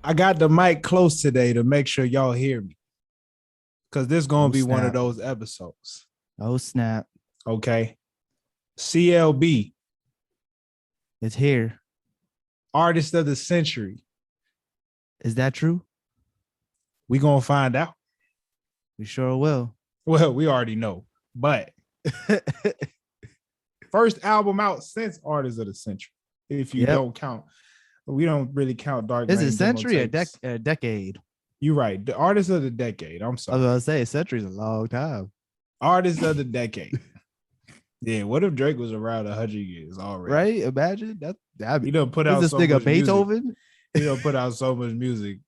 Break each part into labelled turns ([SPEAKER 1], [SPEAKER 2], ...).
[SPEAKER 1] I got the mic close today to make sure y'all hear me. Because this is going
[SPEAKER 2] Oh
[SPEAKER 1] to be one of
[SPEAKER 2] snap.
[SPEAKER 1] those episodes.
[SPEAKER 2] Oh snap.
[SPEAKER 1] Okay. CLB,
[SPEAKER 2] It's here.
[SPEAKER 1] Artist of the Century.
[SPEAKER 2] Is that true?
[SPEAKER 1] We going to find out.
[SPEAKER 2] We sure will.
[SPEAKER 1] Well, we already know. But first album out since Artist of the Century. If you
[SPEAKER 2] Yep.
[SPEAKER 1] don't count. We don't really count Dark
[SPEAKER 2] Is
[SPEAKER 1] Lane
[SPEAKER 2] it century or
[SPEAKER 1] Demo tapes.
[SPEAKER 2] a decade?
[SPEAKER 1] You're right. The Artist of the Decade. I'm
[SPEAKER 2] I was
[SPEAKER 1] sorry.
[SPEAKER 2] gonna say century's a long time.
[SPEAKER 1] Artist of the Decade. Yeah, what if Drake was around 100 years already?
[SPEAKER 2] Right? Imagine that.
[SPEAKER 1] He done put
[SPEAKER 2] Is
[SPEAKER 1] out
[SPEAKER 2] this
[SPEAKER 1] so
[SPEAKER 2] nigga
[SPEAKER 1] much
[SPEAKER 2] Beethoven?
[SPEAKER 1] music. He done put out so much music.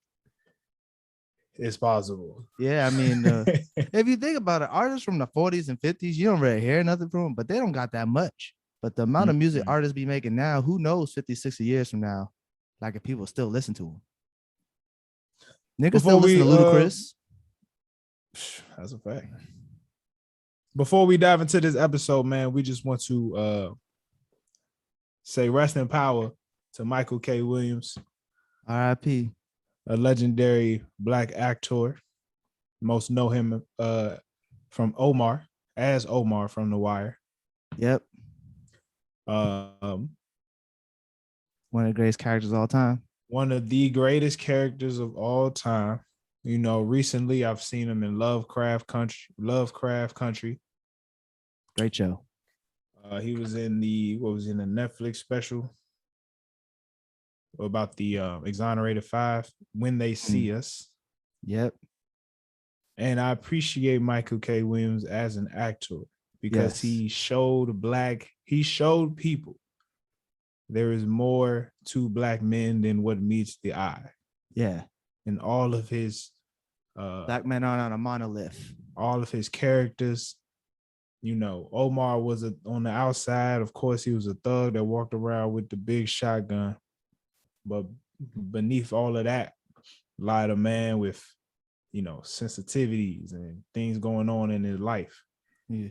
[SPEAKER 1] It's possible.
[SPEAKER 2] Yeah, I mean, if you think about it, artists from the 40s and 50s, you don't really hear nothing from them, but they don't got that much. But the amount of music artists be making now, who knows 50, 60 years from now, like if people still listen to them. Niggas still listen to Ludacris.
[SPEAKER 1] That's a fact. Before we dive into this episode, man, we just want to say rest in power to Michael K. Williams.
[SPEAKER 2] R.I.P.
[SPEAKER 1] A legendary Black actor. Most know him from Omar, as Omar from The Wire.
[SPEAKER 2] Yep.
[SPEAKER 1] One
[SPEAKER 2] of the greatest characters of all time.
[SPEAKER 1] One of the greatest characters of all time. You know, recently I've seen him in Lovecraft Country.
[SPEAKER 2] Great show.
[SPEAKER 1] He was in the Netflix special about the Exonerated Five, When They See Us.
[SPEAKER 2] Yep.
[SPEAKER 1] And I appreciate Michael K. Williams as an actor because he showed people there is more to Black men than what meets the eye.
[SPEAKER 2] Yeah.
[SPEAKER 1] And all of his
[SPEAKER 2] Black men aren't on a monolith.
[SPEAKER 1] All of his characters, you know, Omar was on the outside. Of course, he was a thug that walked around with the big shotgun. But beneath all of that lied a man with, you know, sensitivities and things going on in his life.
[SPEAKER 2] Yeah.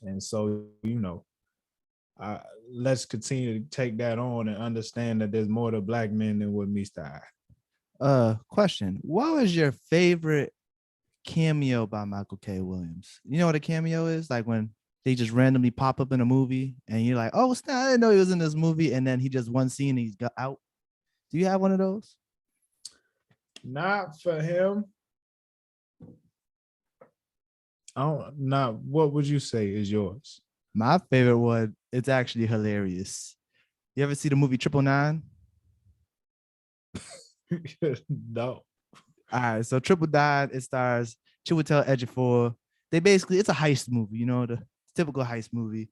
[SPEAKER 1] And so, you know, let's continue to take that on and understand that there's more to Black men than what meets the eye.
[SPEAKER 2] Question. What was your favorite cameo by Michael K. Williams? You know what a cameo is? Like when they just randomly pop up in a movie and you're like, oh, snap, I didn't know he was in this movie. And then he just one scene and he's got out. Do you have one of those?
[SPEAKER 1] Not for him. What would you say is yours?
[SPEAKER 2] My favorite one, it's actually hilarious. You ever see the movie 999?
[SPEAKER 1] No.
[SPEAKER 2] All right, so 999, it stars Chiwetel Ejiofor. It's a heist movie, you know, the typical heist movie.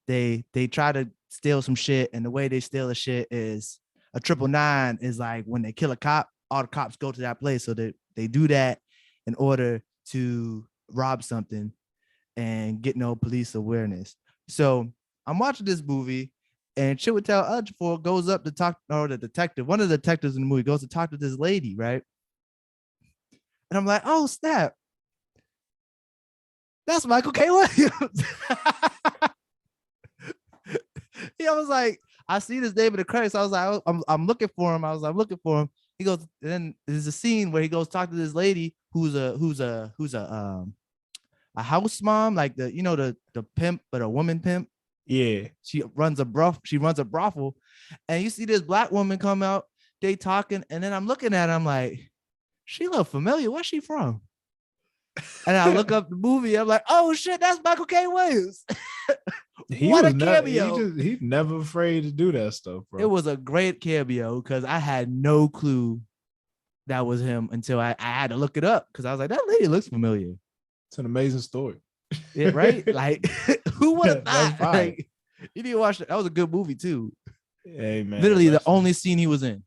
[SPEAKER 2] They try to steal some shit, and the way they steal the shit is a 999 is like when they kill a cop, all the cops go to that place. So they do that in order to rob something and get no police awareness. So I'm watching this movie, and Chiwetel Ejiofor goes up to talk, or the detective, one of the detectives in the movie goes to talk to this lady, right? And I'm like, oh, snap. That's Michael K. Williams. I was like, I see this name in the credits. I was like, I'm looking for him. I'm looking for him. He goes, and then there's a scene where he goes talk to this lady who's a house mom, like the pimp, but a woman pimp.
[SPEAKER 1] Yeah.
[SPEAKER 2] She runs a brothel, and you see this Black woman come out, they talking, and then I'm looking at her, I'm like, she look familiar. Where's she from? And I look up the movie, I'm like, oh shit, that's Michael K. Williams. What a cameo.
[SPEAKER 1] He's never afraid to do that stuff, bro.
[SPEAKER 2] It was a great cameo because I had no clue that was him until I had to look it up because I was like, that lady looks familiar.
[SPEAKER 1] It's an amazing story.
[SPEAKER 2] Yeah, right? Like, who would have thought?
[SPEAKER 1] Like,
[SPEAKER 2] you didn't watch that. That was a good movie too.
[SPEAKER 1] Hey man,
[SPEAKER 2] literally the only scene he was in.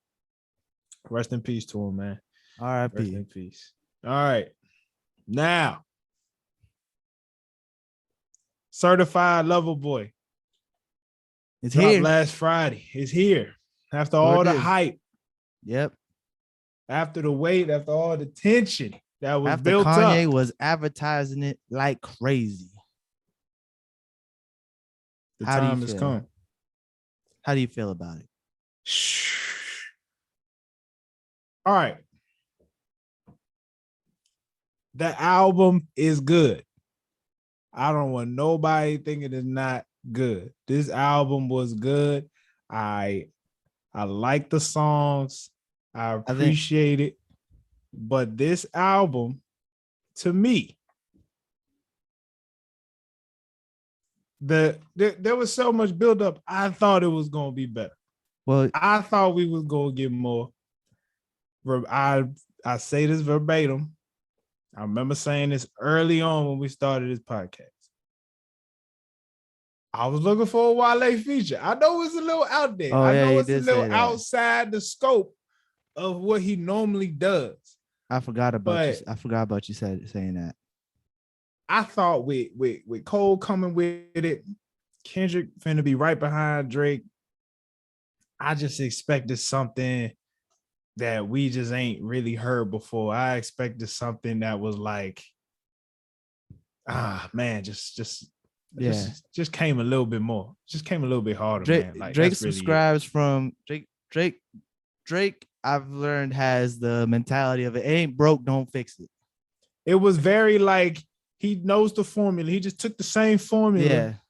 [SPEAKER 1] Rest in peace to him, man.
[SPEAKER 2] R.I.P.
[SPEAKER 1] Rest in peace. All right, now, Certified Lover Boy.
[SPEAKER 2] It's here.
[SPEAKER 1] Last Friday. It's here. After all the hype.
[SPEAKER 2] Yep.
[SPEAKER 1] After the wait, after all the tension that was built up.
[SPEAKER 2] Kanye was advertising it like crazy.
[SPEAKER 1] The time has come.
[SPEAKER 2] How do you feel about it?
[SPEAKER 1] All right. The album is good. I don't want nobody thinking it's not good. This album was good. I like the songs. I
[SPEAKER 2] I think
[SPEAKER 1] appreciate it. But this album, to me, there was so much buildup. I thought it was gonna be better.
[SPEAKER 2] well,
[SPEAKER 1] I thought we was gonna get more. I say this verbatim. I remember saying this early on when we started this podcast. I was looking for a Wale feature. I know it's a little out there.
[SPEAKER 2] oh
[SPEAKER 1] I
[SPEAKER 2] yeah,
[SPEAKER 1] know
[SPEAKER 2] you
[SPEAKER 1] it's a
[SPEAKER 2] did
[SPEAKER 1] little
[SPEAKER 2] say that.
[SPEAKER 1] outside the scope of what he normally does.
[SPEAKER 2] I forgot about you.
[SPEAKER 1] But
[SPEAKER 2] I forgot about you saying that.
[SPEAKER 1] I thought with Cole coming with it, Kendrick finna be right behind Drake. I just expected something that we just ain't really heard before. I expected something that was like, man, just came a little bit more. Just came a little bit harder, man. Like
[SPEAKER 2] Drake
[SPEAKER 1] that's really
[SPEAKER 2] subscribes from Drake. I've learned has the mentality of it ain't broke, don't fix it.
[SPEAKER 1] it was very like he knows the formula. He just took the same formula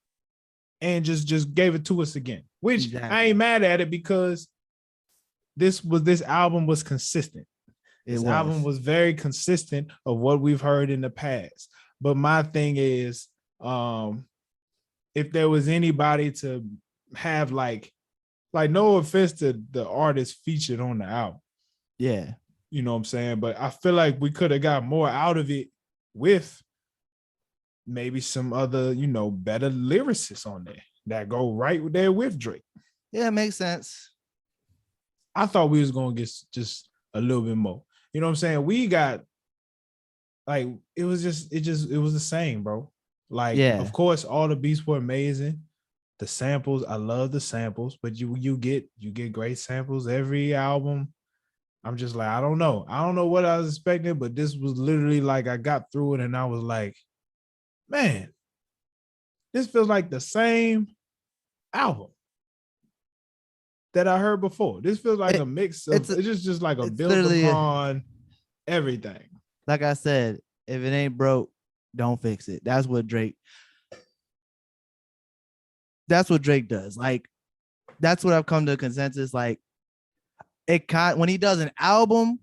[SPEAKER 1] and just gave it to us again. Which
[SPEAKER 2] exactly.
[SPEAKER 1] I ain't mad at it because this album was consistent. This album was very consistent of what we've heard in the past. But my thing is, if there was anybody to have like no offense to the artist featured on the album.
[SPEAKER 2] Yeah.
[SPEAKER 1] You know what I'm saying? But I feel like we could have got more out of it with maybe some other, better lyricists on there that go right there with Drake.
[SPEAKER 2] Yeah, it makes sense.
[SPEAKER 1] I thought we was going to get just a little bit more. You know what I'm saying? We got like, it was the same, bro. Like, of course, all the beats were amazing. The samples, I love the samples, but you get great samples every album. I'm just like, I don't know what I was expecting, but this was literally like I got through it and I was like, man, this feels like the same album that I heard before. This feels like a mix of it's just like a build upon everything.
[SPEAKER 2] Like I said, if it ain't broke, don't fix it. That's what Drake does. Like, that's what I've come to a consensus. Like, when he does an album,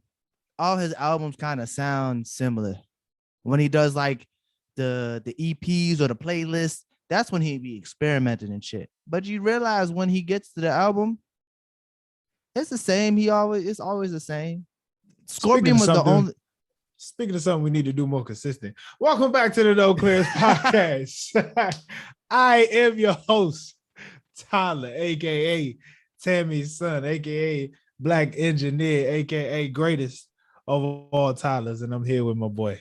[SPEAKER 2] all his albums kind of sound similar. When he does like the EPs or the playlists, that's when he be experimenting and shit. But you realize when he gets to the album, it's the same. It's always the same. Scorpion was the only.
[SPEAKER 1] Speaking of something we need to do more consistent. Welcome back to the No Clears podcast. I am your host, Tyler, aka Tammy's son, aka Black Engineer, aka greatest of all Tylers, and I'm here with my boy.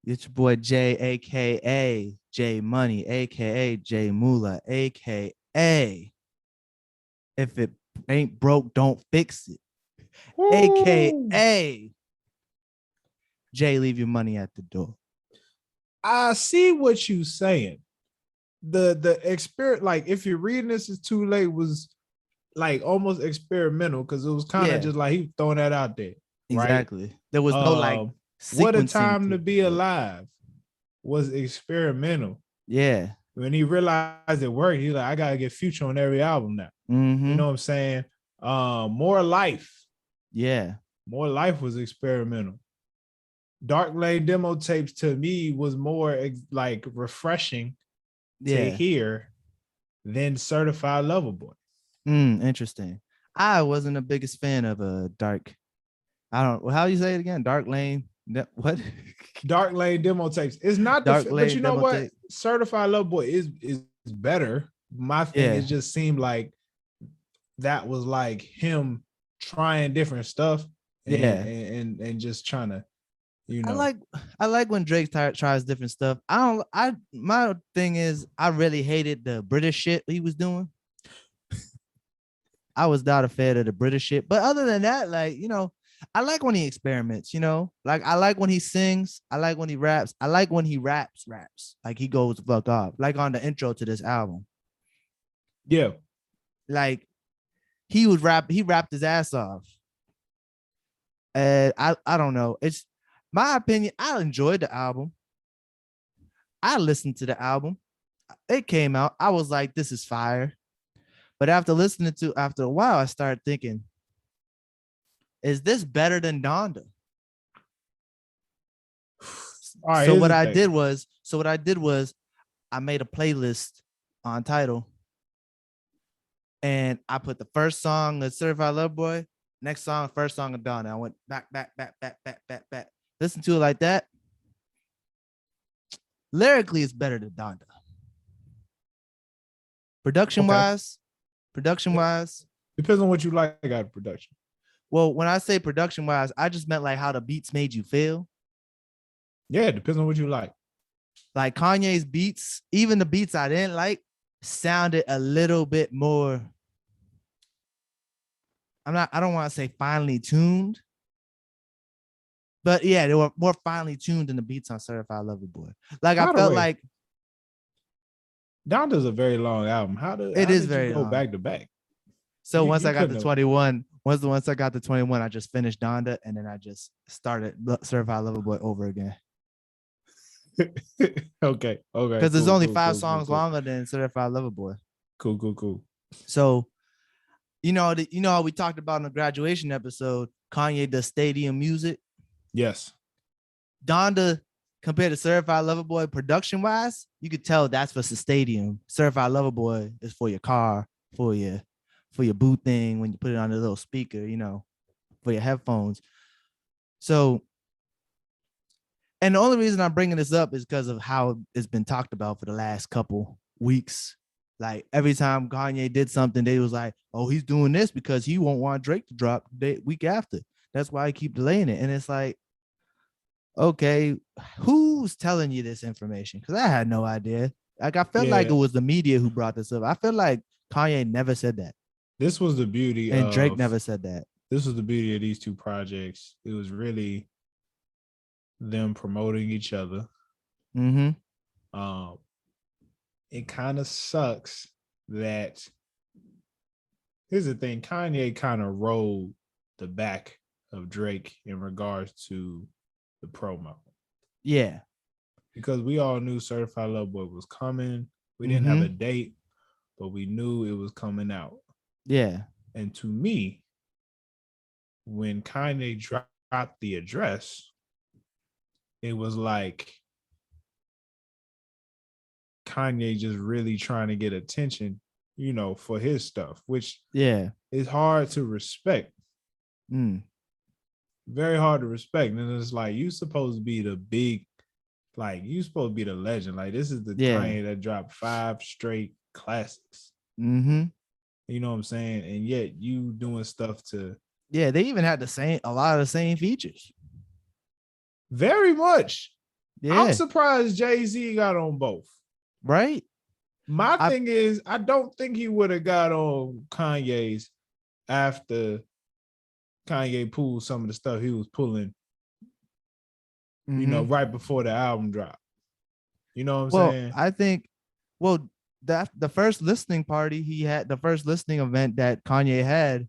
[SPEAKER 2] It's your boy Jay, aka J Money, aka J Moolah, aka if it ain't broke, don't fix it. Woo! AKA Jay, leave your money at the door.
[SPEAKER 1] I see what you saying. The experience, like if you're reading this is too late, was like almost experimental because it was kind of just like he throwing that out there.
[SPEAKER 2] Exactly.
[SPEAKER 1] Right?
[SPEAKER 2] There was no like
[SPEAKER 1] What a Time to Be Alive was experimental.
[SPEAKER 2] Yeah.
[SPEAKER 1] When he realized it worked, he's like, I gotta get Future on every album now.
[SPEAKER 2] Mm-hmm.
[SPEAKER 1] You know what I'm saying? More Life.
[SPEAKER 2] Yeah.
[SPEAKER 1] More Life was experimental. Dark Lane demo tapes to me was more like refreshing to hear than Certified Lover Boy.
[SPEAKER 2] Interesting. I wasn't the biggest fan of Dark. How you say it again? Dark Lane. What?
[SPEAKER 1] Dark Lane demo tapes. It's not Dark Lane, but you know what? Tape. Certified Lover Boy is better. My thing, it just seemed like that was like him trying different stuff. And just trying to,
[SPEAKER 2] I like when Drake tries different stuff. My thing is I really hated the British shit he was doing. I was not a fan of the British shit. But other than that, like, I like when he experiments, like I like when he sings. I like when he raps. I like when he raps. Like he goes fuck off. Like on the intro to this album.
[SPEAKER 1] Yeah.
[SPEAKER 2] Like he rapped his ass off. And I don't know. It's my opinion. I enjoyed the album. I listened to the album. It came out. I was like, this is fire. But after a while, I started thinking, is this better than Donda?
[SPEAKER 1] All right,
[SPEAKER 2] So
[SPEAKER 1] here's
[SPEAKER 2] what
[SPEAKER 1] the
[SPEAKER 2] I
[SPEAKER 1] thing.
[SPEAKER 2] did was I made a playlist on Tidal, and I put the first song of Certified Love Boy, next song, first song of Donda. I went back. Listen to it like that. Lyrically, it's better than Donda. Production
[SPEAKER 1] Okay.
[SPEAKER 2] wise,
[SPEAKER 1] Depends on what you like out of production.
[SPEAKER 2] well, when I say production wise, I just meant like how the beats made you feel.
[SPEAKER 1] Yeah, it depends on what you like.
[SPEAKER 2] Like Kanye's beats, even the beats I didn't like, sounded a little bit more. I don't want to say finely tuned, but yeah, they were more finely tuned than the beats on Certified Lover Boy. Like I
[SPEAKER 1] By the
[SPEAKER 2] felt
[SPEAKER 1] way,
[SPEAKER 2] like
[SPEAKER 1] Donda's a very long album.
[SPEAKER 2] it
[SPEAKER 1] How
[SPEAKER 2] is
[SPEAKER 1] did you
[SPEAKER 2] very
[SPEAKER 1] go
[SPEAKER 2] long.
[SPEAKER 1] back to back?
[SPEAKER 2] So once
[SPEAKER 1] You
[SPEAKER 2] I got to
[SPEAKER 1] couldn't have.
[SPEAKER 2] 21, I just finished Donda and then I just started Certified Lover Boy over again.
[SPEAKER 1] Okay.
[SPEAKER 2] Because there's
[SPEAKER 1] Cool,
[SPEAKER 2] only
[SPEAKER 1] cool,
[SPEAKER 2] five
[SPEAKER 1] cool, cool,
[SPEAKER 2] songs
[SPEAKER 1] cool.
[SPEAKER 2] longer than Certified Lover Boy.
[SPEAKER 1] Cool.
[SPEAKER 2] So you know how we talked about in the graduation episode, Kanye does stadium music.
[SPEAKER 1] Yes.
[SPEAKER 2] Donda compared to Certified Lover Boy production wise, you could tell that's for the stadium. Certified Lover Boy is for your car, for your boot thing when you put it on the little speaker, you know, for your headphones. So, and the only reason I'm bringing this up is because of how it's been talked about for the last couple weeks. Like every time Kanye did something, they was like, "Oh, he's doing this because he won't want Drake to drop the week after. That's why I keep delaying it." And it's like, okay, who's telling you this information? Because I had no idea. Like I felt like it
[SPEAKER 1] Yeah.
[SPEAKER 2] was the media who brought this up. I feel like Kanye never said that,
[SPEAKER 1] This was the beauty
[SPEAKER 2] and Drake
[SPEAKER 1] of
[SPEAKER 2] never said that.
[SPEAKER 1] this was the beauty of these two projects. It was really them promoting each other.
[SPEAKER 2] Mm-hmm.
[SPEAKER 1] Um, it kind of sucks that here's the thing, Kanye kind of rolled the back of Drake in regards to the promo.
[SPEAKER 2] Yeah.
[SPEAKER 1] Because we all knew Certified Love Boy was coming. We didn't have
[SPEAKER 2] Mm-hmm.
[SPEAKER 1] a date, but we knew it was coming out.
[SPEAKER 2] Yeah.
[SPEAKER 1] And to me, when Kanye dropped the address, it was like Kanye just really trying to get attention, you know, for his stuff, which
[SPEAKER 2] Yeah.
[SPEAKER 1] is hard to respect.
[SPEAKER 2] Mm.
[SPEAKER 1] Very hard to respect. And it's like you supposed to be the big, like you supposed to be the legend. Like this is the
[SPEAKER 2] Yeah.
[SPEAKER 1] Kanye that dropped 5 straight classics.
[SPEAKER 2] Mm-hmm.
[SPEAKER 1] You know what I'm saying? And yet you doing stuff to
[SPEAKER 2] Yeah, they even had a lot of the same features.
[SPEAKER 1] very much.
[SPEAKER 2] Yeah.
[SPEAKER 1] I'm surprised Jay-Z got on both.
[SPEAKER 2] Right.
[SPEAKER 1] My thing is, I don't think he would have got on Kanye's after Kanye pulled some of the stuff he was pulling, you know, right before the album dropped. You know what I'm saying?
[SPEAKER 2] I think, the first listening party he had, the first listening event that Kanye had,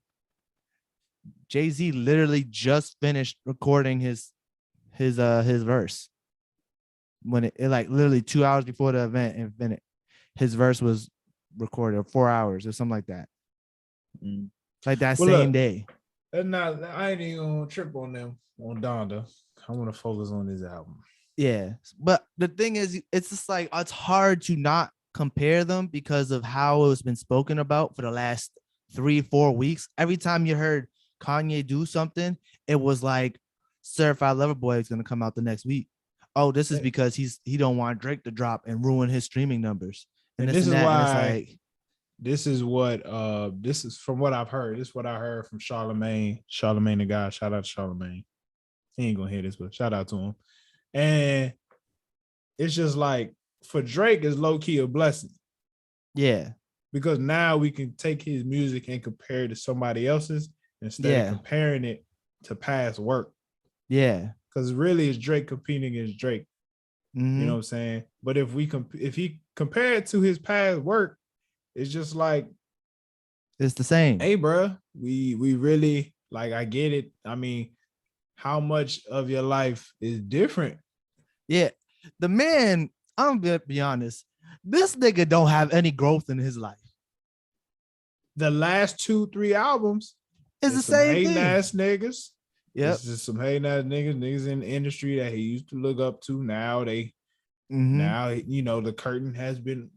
[SPEAKER 2] Jay-Z literally just finished recording his verse when it like literally 2 hours before the event, and his verse was recorded, or 4 hours or something like that. Like that same day.
[SPEAKER 1] I ain't even gonna trip on them on Donda. I want to focus on this album.
[SPEAKER 2] Yeah, but the thing is, it's just like it's hard to not compare them because of how it's been spoken about for the last 3-4 weeks. Every time you heard Kanye do something, it was like Certified Lover Boy is gonna come out the next week. Oh, this is because he don't want Drake to drop and ruin his streaming numbers. And this
[SPEAKER 1] is
[SPEAKER 2] and that.
[SPEAKER 1] why
[SPEAKER 2] and it's like,
[SPEAKER 1] this is what this is from what I've heard. This is what I heard from Charlemagne the guy. Shout out to Charlemagne. He ain't gonna hear this, but shout out to him. And it's just like for Drake is low-key a blessing.
[SPEAKER 2] Yeah.
[SPEAKER 1] Because now we can take his music and compare it to somebody else's instead of comparing it to past work.
[SPEAKER 2] Yeah.
[SPEAKER 1] Because really it's Drake competing against Drake.
[SPEAKER 2] Mm-hmm.
[SPEAKER 1] You know what I'm saying? But if he compare it to his past work, it's just like
[SPEAKER 2] it's the same.
[SPEAKER 1] Hey, bro, we really like. I get it. I mean, how much of your life is different.
[SPEAKER 2] Yeah. The man, I'm gonna be honest. This nigga don't have any growth in his life.
[SPEAKER 1] The last 2-3 albums
[SPEAKER 2] It's the
[SPEAKER 1] is some
[SPEAKER 2] same
[SPEAKER 1] hating
[SPEAKER 2] thing.
[SPEAKER 1] ass niggas.
[SPEAKER 2] Yep.
[SPEAKER 1] It's just some hating ass niggas in the industry that he used to look up to. Now
[SPEAKER 2] Mhm.
[SPEAKER 1] now the curtain has been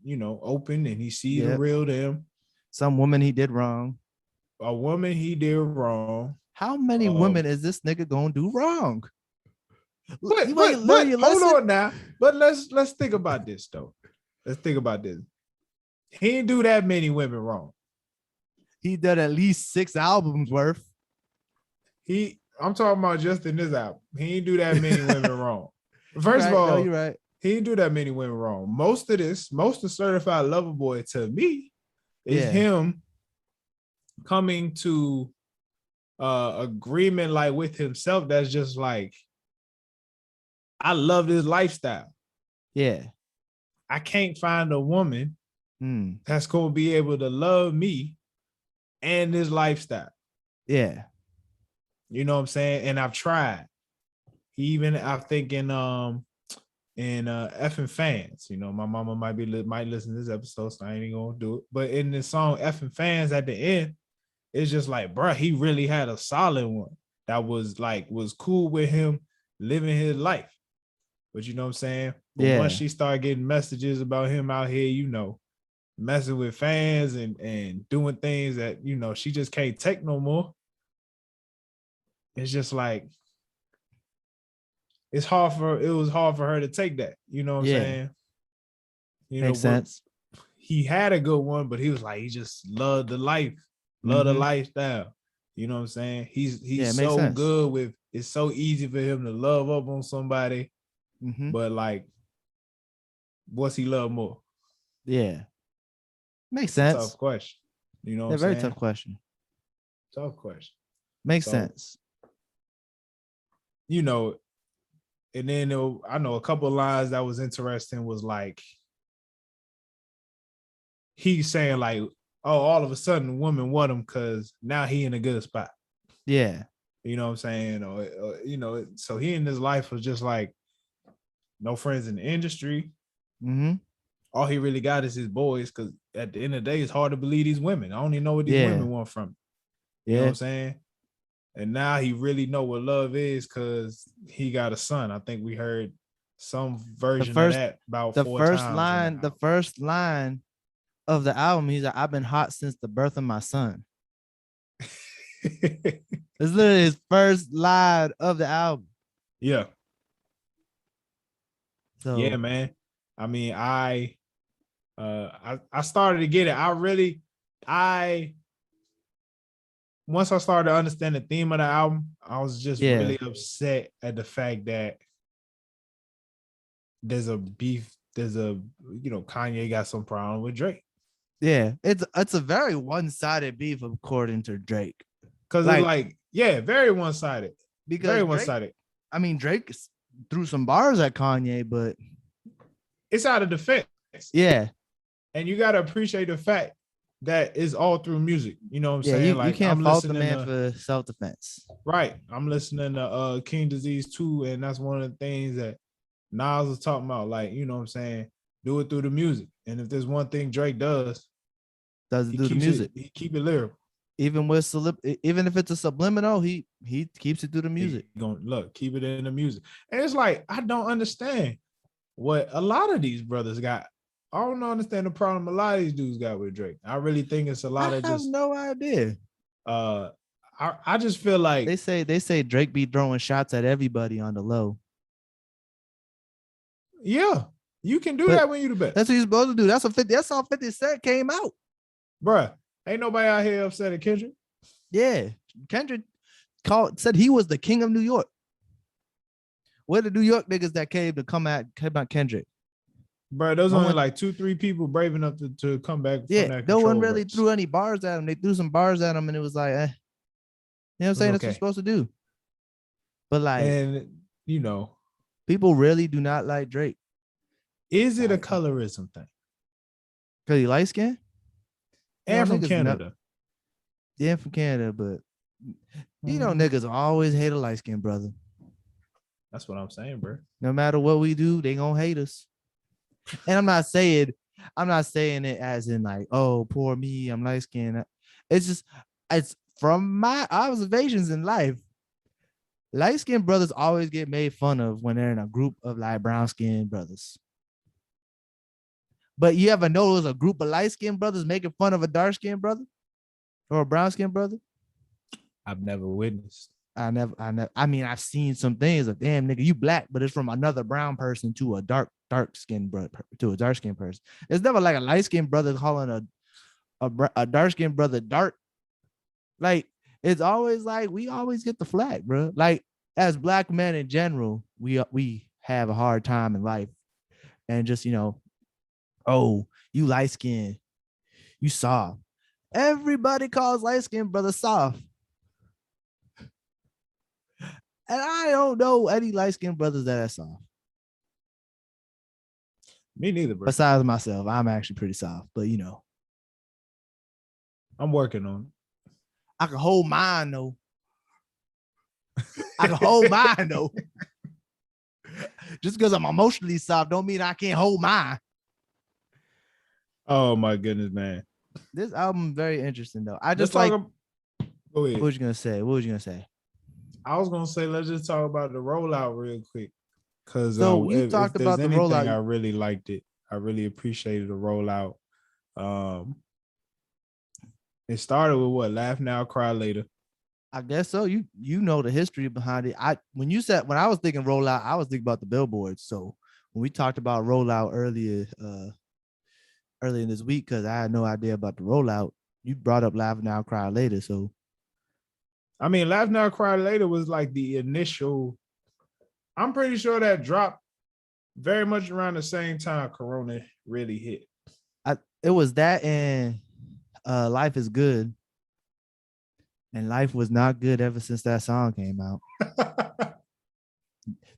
[SPEAKER 1] opened and he see the
[SPEAKER 2] Yep.
[SPEAKER 1] real them.
[SPEAKER 2] Some woman he did wrong.
[SPEAKER 1] A woman he did wrong.
[SPEAKER 2] How many women is this nigga gonna do wrong?
[SPEAKER 1] But
[SPEAKER 2] You ain't learn your
[SPEAKER 1] hold
[SPEAKER 2] lesson?
[SPEAKER 1] on now. But let's think about this though. Let's think about this. He didn't do that many women wrong.
[SPEAKER 2] He did at least 6 albums worth.
[SPEAKER 1] I'm talking about just in this album. He didn't do that many women wrong. First of all,
[SPEAKER 2] no, you're right.
[SPEAKER 1] He didn't do that many women wrong. Most of Certified Lover Boy to me is him coming to agreement like with himself. That's just like, I love this lifestyle.
[SPEAKER 2] Yeah.
[SPEAKER 1] I can't find a woman that's going to be able to love me and this lifestyle.
[SPEAKER 2] Yeah.
[SPEAKER 1] You know what I'm saying? And I've tried. I think in effing fans, my mama might listen to this episode, so I ain't even gonna do it. But in the song effing fans at the end, it's just like, bruh, he really had a solid one that was cool with him living his life. But you know what I'm saying? But once she started getting messages about him out here, messing with fans and doing things that, she just can't take no more. It's just like, it was hard for her to take that. You know what I'm saying?
[SPEAKER 2] Makes sense.
[SPEAKER 1] He had a good one, but he was like, he just loved the life, the lifestyle. You know what I'm saying? He's so good with, it's so easy for him to love up on somebody. But like, what's he love more?
[SPEAKER 2] Yeah. Makes sense.
[SPEAKER 1] Tough question. You know what I'm
[SPEAKER 2] very
[SPEAKER 1] saying?
[SPEAKER 2] Tough question.
[SPEAKER 1] Tough question.
[SPEAKER 2] Makes sense.
[SPEAKER 1] And then I know a couple of lines that was interesting was like, he's saying like, oh, all of a sudden the woman want him because now he in a good spot.
[SPEAKER 2] Yeah.
[SPEAKER 1] You know what I'm saying? Or so he in his life was just like, no friends in the industry. All he really got is his boys, because at the end of the day, it's hard to believe these women. I don't even know what these women want from him. You know what I'm saying? And now he really know what love is because he got a son. I think we heard some version of that about 4 times.
[SPEAKER 2] The first line of the album, he's like, I've been hot since the birth of my son. It's literally his first line of the album.
[SPEAKER 1] Yeah.
[SPEAKER 2] So
[SPEAKER 1] yeah, man. I mean, I started to get it. Once I started to understand the theme of the album, I was just really upset at the fact that there's a beef. Kanye got some problem with Drake.
[SPEAKER 2] Yeah, it's a very one-sided beef according to Drake.
[SPEAKER 1] Because very one-sided.
[SPEAKER 2] Because
[SPEAKER 1] very
[SPEAKER 2] Drake,
[SPEAKER 1] one-sided.
[SPEAKER 2] I mean, Drake threw some bars at Kanye, but
[SPEAKER 1] it's out of defense.
[SPEAKER 2] Yeah.
[SPEAKER 1] And you gotta appreciate the fact that it's all through music. You know what I'm saying?
[SPEAKER 2] You can't fault the man for self-defense.
[SPEAKER 1] Right. I'm listening to King Disease 2, and that's one of the things that Nas was talking about. Like, you know what I'm saying? Do it through the music. And if there's one thing Drake does
[SPEAKER 2] it through the music.
[SPEAKER 1] He keep it lyrical.
[SPEAKER 2] Even if it's a subliminal, he keeps it through the music.
[SPEAKER 1] Keep it in the music. And it's like, I don't understand what a lot of these brothers got. I don't understand the problem a lot of these dudes got with Drake. I really think it's a lot of just.
[SPEAKER 2] I have no idea.
[SPEAKER 1] I just feel like
[SPEAKER 2] they say Drake be throwing shots at everybody on the low.
[SPEAKER 1] Yeah, you can do that when you the best.
[SPEAKER 2] That's what you're supposed to do. That's how 50 Cent came out.
[SPEAKER 1] Bruh, ain't nobody out here upset at Kendrick.
[SPEAKER 2] Yeah, Kendrick said he was the king of New York. Where the New York niggas that came at Kendrick?
[SPEAKER 1] Bro, those only like 2-3 people brave enough to come back.
[SPEAKER 2] Yeah, no one really threw any bars at him. They threw some bars at him, and it was like, You know what I'm saying? That's what you're supposed to do. But like,
[SPEAKER 1] and
[SPEAKER 2] people really do not like Drake.
[SPEAKER 1] Is it a colorism thing?
[SPEAKER 2] Because he light skinned?
[SPEAKER 1] And from Canada.
[SPEAKER 2] Yeah, from Canada, but You know, niggas always hate a light skinned brother.
[SPEAKER 1] That's what I'm saying, bro.
[SPEAKER 2] No matter what we do, they gonna hate us. And I'm not saying it as in like, oh, poor me, I'm light skinned. It's from my observations in life. Light skinned brothers always get made fun of when they're in a group of like brown skinned brothers. But you ever notice a group of light skinned brothers making fun of a dark skinned brother or a brown skinned brother?
[SPEAKER 1] I've never witnessed.
[SPEAKER 2] I mean, I've seen some things of damn nigga, you black, but it's from another brown person to a dark skinned brother to a dark skinned person. It's never like a light skinned brother calling a dark skinned brother dark. Like it's always like we always get the flag, bro. Like as black men in general, we have a hard time in life, and just oh, you light skinned, you soft. Everybody calls light skinned brother soft. And I don't know any light-skinned brothers that are soft.
[SPEAKER 1] Me neither, bro.
[SPEAKER 2] Besides myself, I'm actually pretty soft, but
[SPEAKER 1] I'm working on it.
[SPEAKER 2] I can hold mine though. I can hold mine though. Just because I'm emotionally soft don't mean I can't hold mine.
[SPEAKER 1] Oh my goodness, man.
[SPEAKER 2] This album very interesting though. I just
[SPEAKER 1] Go ahead.
[SPEAKER 2] What was you gonna say?
[SPEAKER 1] I was gonna say, let's just talk about the rollout real quick. Cause
[SPEAKER 2] so
[SPEAKER 1] if there's anything, rollout, I really liked it. I really appreciated the rollout. It started with what? Laugh Now, Cry Later.
[SPEAKER 2] I guess so. You know the history behind it. When I was thinking rollout, I was thinking about the billboards. So when we talked about rollout earlier in this week, because I had no idea about the rollout, you brought up Laugh Now, Cry Later. So
[SPEAKER 1] I mean, Laugh Now, Cry Later was like the initial. I'm pretty sure that dropped very much around the same time Corona really hit.
[SPEAKER 2] It was that and Life is Good. And life was not good ever since that song came out.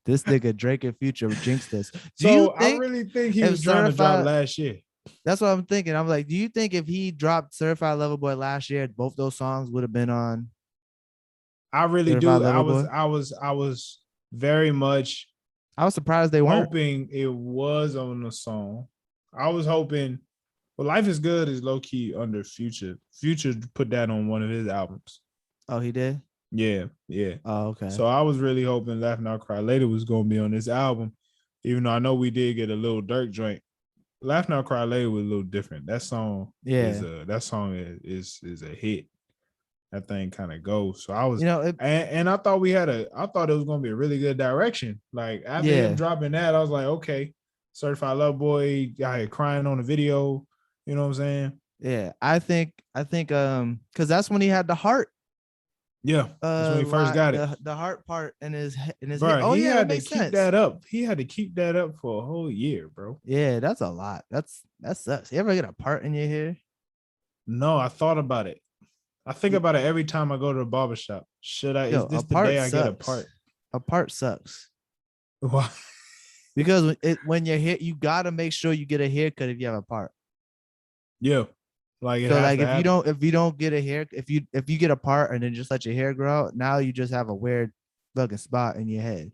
[SPEAKER 2] This nigga Drake and Future jinxed us.
[SPEAKER 1] I really think he was trying to drop last year.
[SPEAKER 2] That's what I'm thinking. I'm like, do you think if he dropped Certified Lover Boy last year, both those songs would have been on?
[SPEAKER 1] I really do. I was very much.
[SPEAKER 2] I was surprised they weren't.
[SPEAKER 1] Hoping it was on the song. I was hoping. Well, Life is Good is low key under Future. Future put that on one of his albums.
[SPEAKER 2] Oh, he did?
[SPEAKER 1] Yeah.
[SPEAKER 2] Oh, okay.
[SPEAKER 1] So I was really hoping Laugh Now Cry Later was gonna be on this album, even though I know we did get a little Dirk joint. Laugh Now Cry Later was a little different. That song, is a hit. That thing kind of goes. So I was, and I thought I thought it was gonna be a really good direction. Like after him dropping that, I was like, okay, Certified Love Boy, guy crying on the video. You know what I'm saying?
[SPEAKER 2] Yeah, I think, because that's when he had the heart.
[SPEAKER 1] Yeah, that's when he first got it.
[SPEAKER 2] The heart part in his
[SPEAKER 1] bro, head. Oh, he had to keep
[SPEAKER 2] sense.
[SPEAKER 1] That up. He had to keep that up for a whole year, bro.
[SPEAKER 2] Yeah, that's a lot. That sucks. You ever get a part in your hair?
[SPEAKER 1] No, I thought about it. I think about it every time I go to the barbershop. Should I? Is this the day I get a part?
[SPEAKER 2] A part sucks.
[SPEAKER 1] Why?
[SPEAKER 2] Because when you're here, you gotta make sure you get a haircut if you have a part.
[SPEAKER 1] Yeah. Like
[SPEAKER 2] if you don't get a hair, if you get a part and then just let your hair grow out, now you just have a weird fucking spot in your head.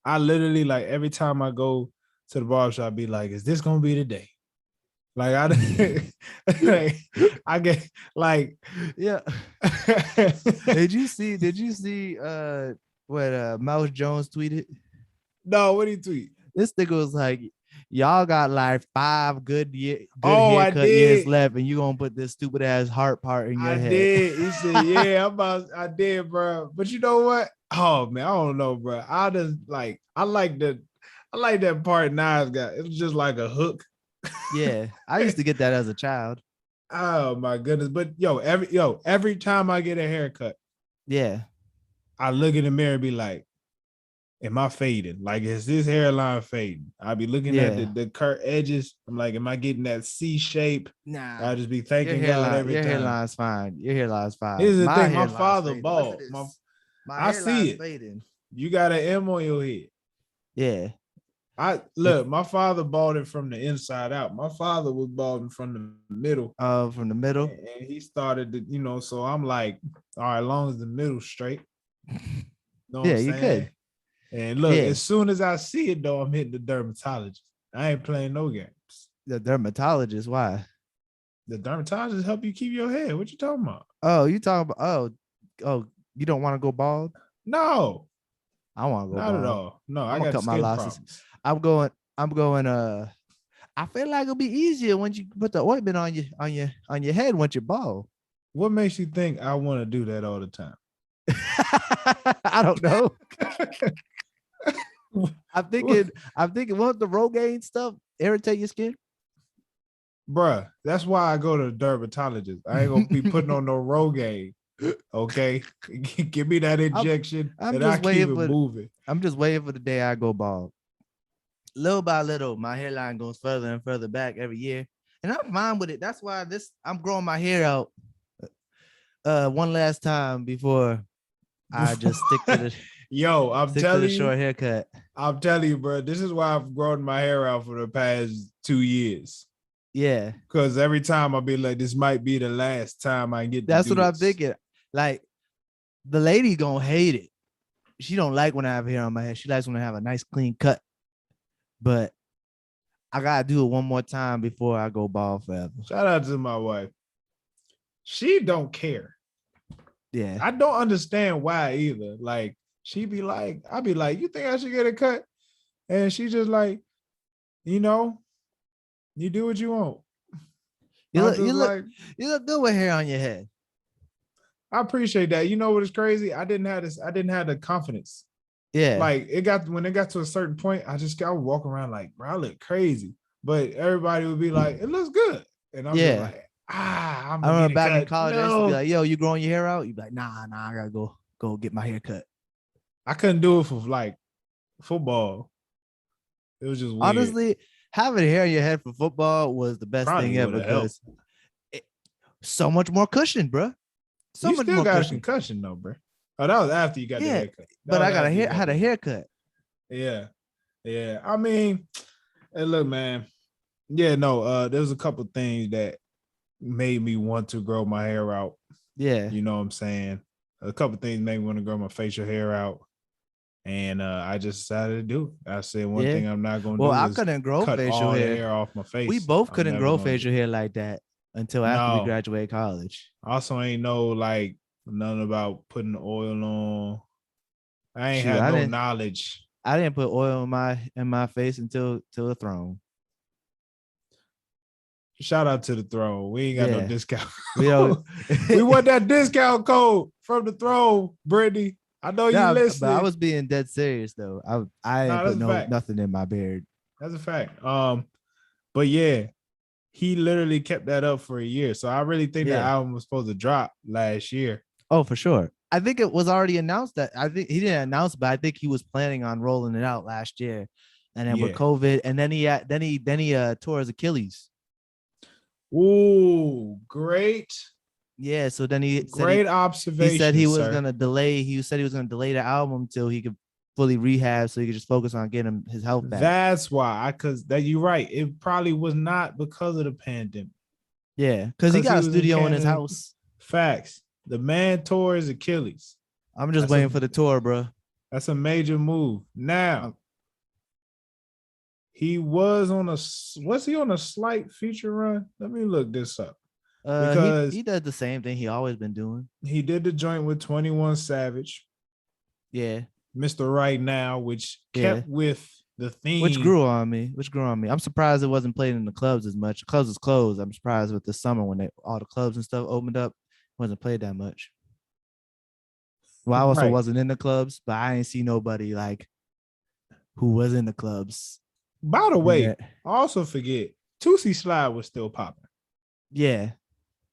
[SPEAKER 1] I literally, like, every time I go to the barbershop, be like, is this gonna be the day? Like I get like,
[SPEAKER 2] yeah. Did you see what Mouse Jones tweeted?
[SPEAKER 1] No, what did he tweet?
[SPEAKER 2] This nigga was like, y'all got like 5 good haircut years left, and you gonna put this stupid ass heart part in your head. I
[SPEAKER 1] did. He said, yeah, I did, bro. But you know what? Oh man, I don't know, bro. I like that part Nas got. It was just like a hook.
[SPEAKER 2] Yeah, I used to get that as a child.
[SPEAKER 1] Oh my goodness. But every time I get a haircut,
[SPEAKER 2] yeah,
[SPEAKER 1] I look in the mirror and be like, am I fading? Like, is this hairline fading? I'll be looking at the curved edges. I'm like, am I getting that C shape?
[SPEAKER 2] Nah.
[SPEAKER 1] I'll just be thanking God every time.
[SPEAKER 2] Your hairline's fine. Your hairline's fine.
[SPEAKER 1] Here's the thing. My father bald.
[SPEAKER 2] My
[SPEAKER 1] I see it.
[SPEAKER 2] fading.
[SPEAKER 1] You got an M on your head.
[SPEAKER 2] Yeah.
[SPEAKER 1] My father bought it from the inside out. My father was balding from the middle.
[SPEAKER 2] From the middle.
[SPEAKER 1] And he started to, so I'm like, all right, as long as the middle's straight. Know what I'm
[SPEAKER 2] You
[SPEAKER 1] saying?
[SPEAKER 2] could.
[SPEAKER 1] And look, as soon as I see it though, I'm hitting the dermatologist. I ain't playing no games.
[SPEAKER 2] The dermatologist, why?
[SPEAKER 1] The dermatologist help you keep your hair. What you talking about?
[SPEAKER 2] Oh, you talking about you don't want to go bald?
[SPEAKER 1] No.
[SPEAKER 2] I want to go
[SPEAKER 1] not
[SPEAKER 2] bald.
[SPEAKER 1] At all. No,
[SPEAKER 2] I'm
[SPEAKER 1] I
[SPEAKER 2] gonna
[SPEAKER 1] got
[SPEAKER 2] cut my
[SPEAKER 1] skin
[SPEAKER 2] losses.
[SPEAKER 1] problems.
[SPEAKER 2] I'm going I feel like it'll be easier when you put the ointment on your head once you're bald.
[SPEAKER 1] What makes you think I want to do that all the time?
[SPEAKER 2] I don't know. I'm thinking won't the Rogaine stuff irritate your skin?
[SPEAKER 1] Bruh, that's why I go to the dermatologist. I ain't gonna be putting on no Rogaine. Okay. Give me that injection and I keep it moving.
[SPEAKER 2] I'm just waiting for the day I go bald. Little by little, my hairline goes further and further back every year. And I'm fine with it. That's why I'm growing my hair out one last time before I just stick to the
[SPEAKER 1] I'm telling you,
[SPEAKER 2] short haircut.
[SPEAKER 1] I'm telling you, bro. This is why I've grown my hair out for the past 2 years.
[SPEAKER 2] Yeah,
[SPEAKER 1] because every time I'll be like, this might be the last time I get.
[SPEAKER 2] That's what I'm thinking. Like, the lady gonna hate it. She don't like when I have hair on my head. She likes when I have a nice clean cut. But I gotta do it one more time before I go bald forever.
[SPEAKER 1] Shout out to my wife. She don't care.
[SPEAKER 2] Yeah.
[SPEAKER 1] I don't understand why either. Like, I'd be like, you think I should get a cut? And she just like, you do what you want.
[SPEAKER 2] You look good with hair on your head.
[SPEAKER 1] I appreciate that. You know what is crazy? I didn't have the confidence.
[SPEAKER 2] Yeah.
[SPEAKER 1] Like when it got to a certain point, I would walk around like, bro, I look crazy. But everybody would be like, it looks good. And I'm just like, I'm gonna
[SPEAKER 2] remember
[SPEAKER 1] get
[SPEAKER 2] back
[SPEAKER 1] cut.
[SPEAKER 2] in college, I used to be like, yo, you growing your hair out? You'd be like, nah, I gotta go get my hair cut.
[SPEAKER 1] I couldn't do it for like football. It was just weird.
[SPEAKER 2] Honestly, having hair in your head for football was the best thing ever because so much more cushion, bro. So
[SPEAKER 1] you
[SPEAKER 2] much
[SPEAKER 1] still
[SPEAKER 2] more
[SPEAKER 1] got
[SPEAKER 2] cushion.
[SPEAKER 1] A concussion though, bro. Oh, that was after you got the haircut.
[SPEAKER 2] But I had a haircut.
[SPEAKER 1] Yeah. I mean, hey, look, man. Yeah, no. There's a couple things that made me want to grow my hair out.
[SPEAKER 2] Yeah.
[SPEAKER 1] You know what I'm saying? A couple things made me want to grow my facial hair out. And I just decided to do it. I said one thing I'm not going to do
[SPEAKER 2] I
[SPEAKER 1] is
[SPEAKER 2] couldn't grow
[SPEAKER 1] cut
[SPEAKER 2] facial
[SPEAKER 1] all
[SPEAKER 2] hair.
[SPEAKER 1] the hair off my face.
[SPEAKER 2] We both couldn't grow facial hair like that until after we graduated college.
[SPEAKER 1] Also ain't know like nothing about putting oil on. I ain't had no knowledge.
[SPEAKER 2] I didn't put oil in my face until the throne.
[SPEAKER 1] Shout out to the throne. We ain't got no discount.
[SPEAKER 2] We
[SPEAKER 1] want that discount code from the throne, Brittany. I know you listening.
[SPEAKER 2] But I was being dead serious though. I didn't put nothing in my beard.
[SPEAKER 1] That's a fact. But yeah, he literally kept that up for a year. So I really think that album was supposed to drop last year.
[SPEAKER 2] Oh, for sure. I think it was already announced that I think he didn't announce, but I think he was planning on rolling it out last year. And then with COVID, and then he tore his Achilles.
[SPEAKER 1] Ooh, great.
[SPEAKER 2] Yeah, so then
[SPEAKER 1] observation.
[SPEAKER 2] He said he was gonna delay. He said he was gonna delay the album until he could fully rehab, so he could just focus on getting his health back.
[SPEAKER 1] That's why, you're right. It probably was not because of the pandemic.
[SPEAKER 2] Yeah, because he got a studio in his house.
[SPEAKER 1] Facts. The man tore his Achilles.
[SPEAKER 2] I'm just waiting for the tour, bro.
[SPEAKER 1] That's a major move. Now, he was on a slight feature run? Let me look this up.
[SPEAKER 2] Because he does the same thing he always been doing.
[SPEAKER 1] He did the joint with 21 Savage.
[SPEAKER 2] Yeah.
[SPEAKER 1] Mr. Right Now, which kept with the theme.
[SPEAKER 2] Which grew on me. I'm surprised it wasn't played in the clubs as much. The clubs is closed. I'm surprised with the summer when all the clubs and stuff opened up, it wasn't played that much. Well, I also wasn't in the clubs, but I ain't see nobody like who was in the clubs.
[SPEAKER 1] By the way, I also forget, Tootsie Slide was still popping.
[SPEAKER 2] Yeah.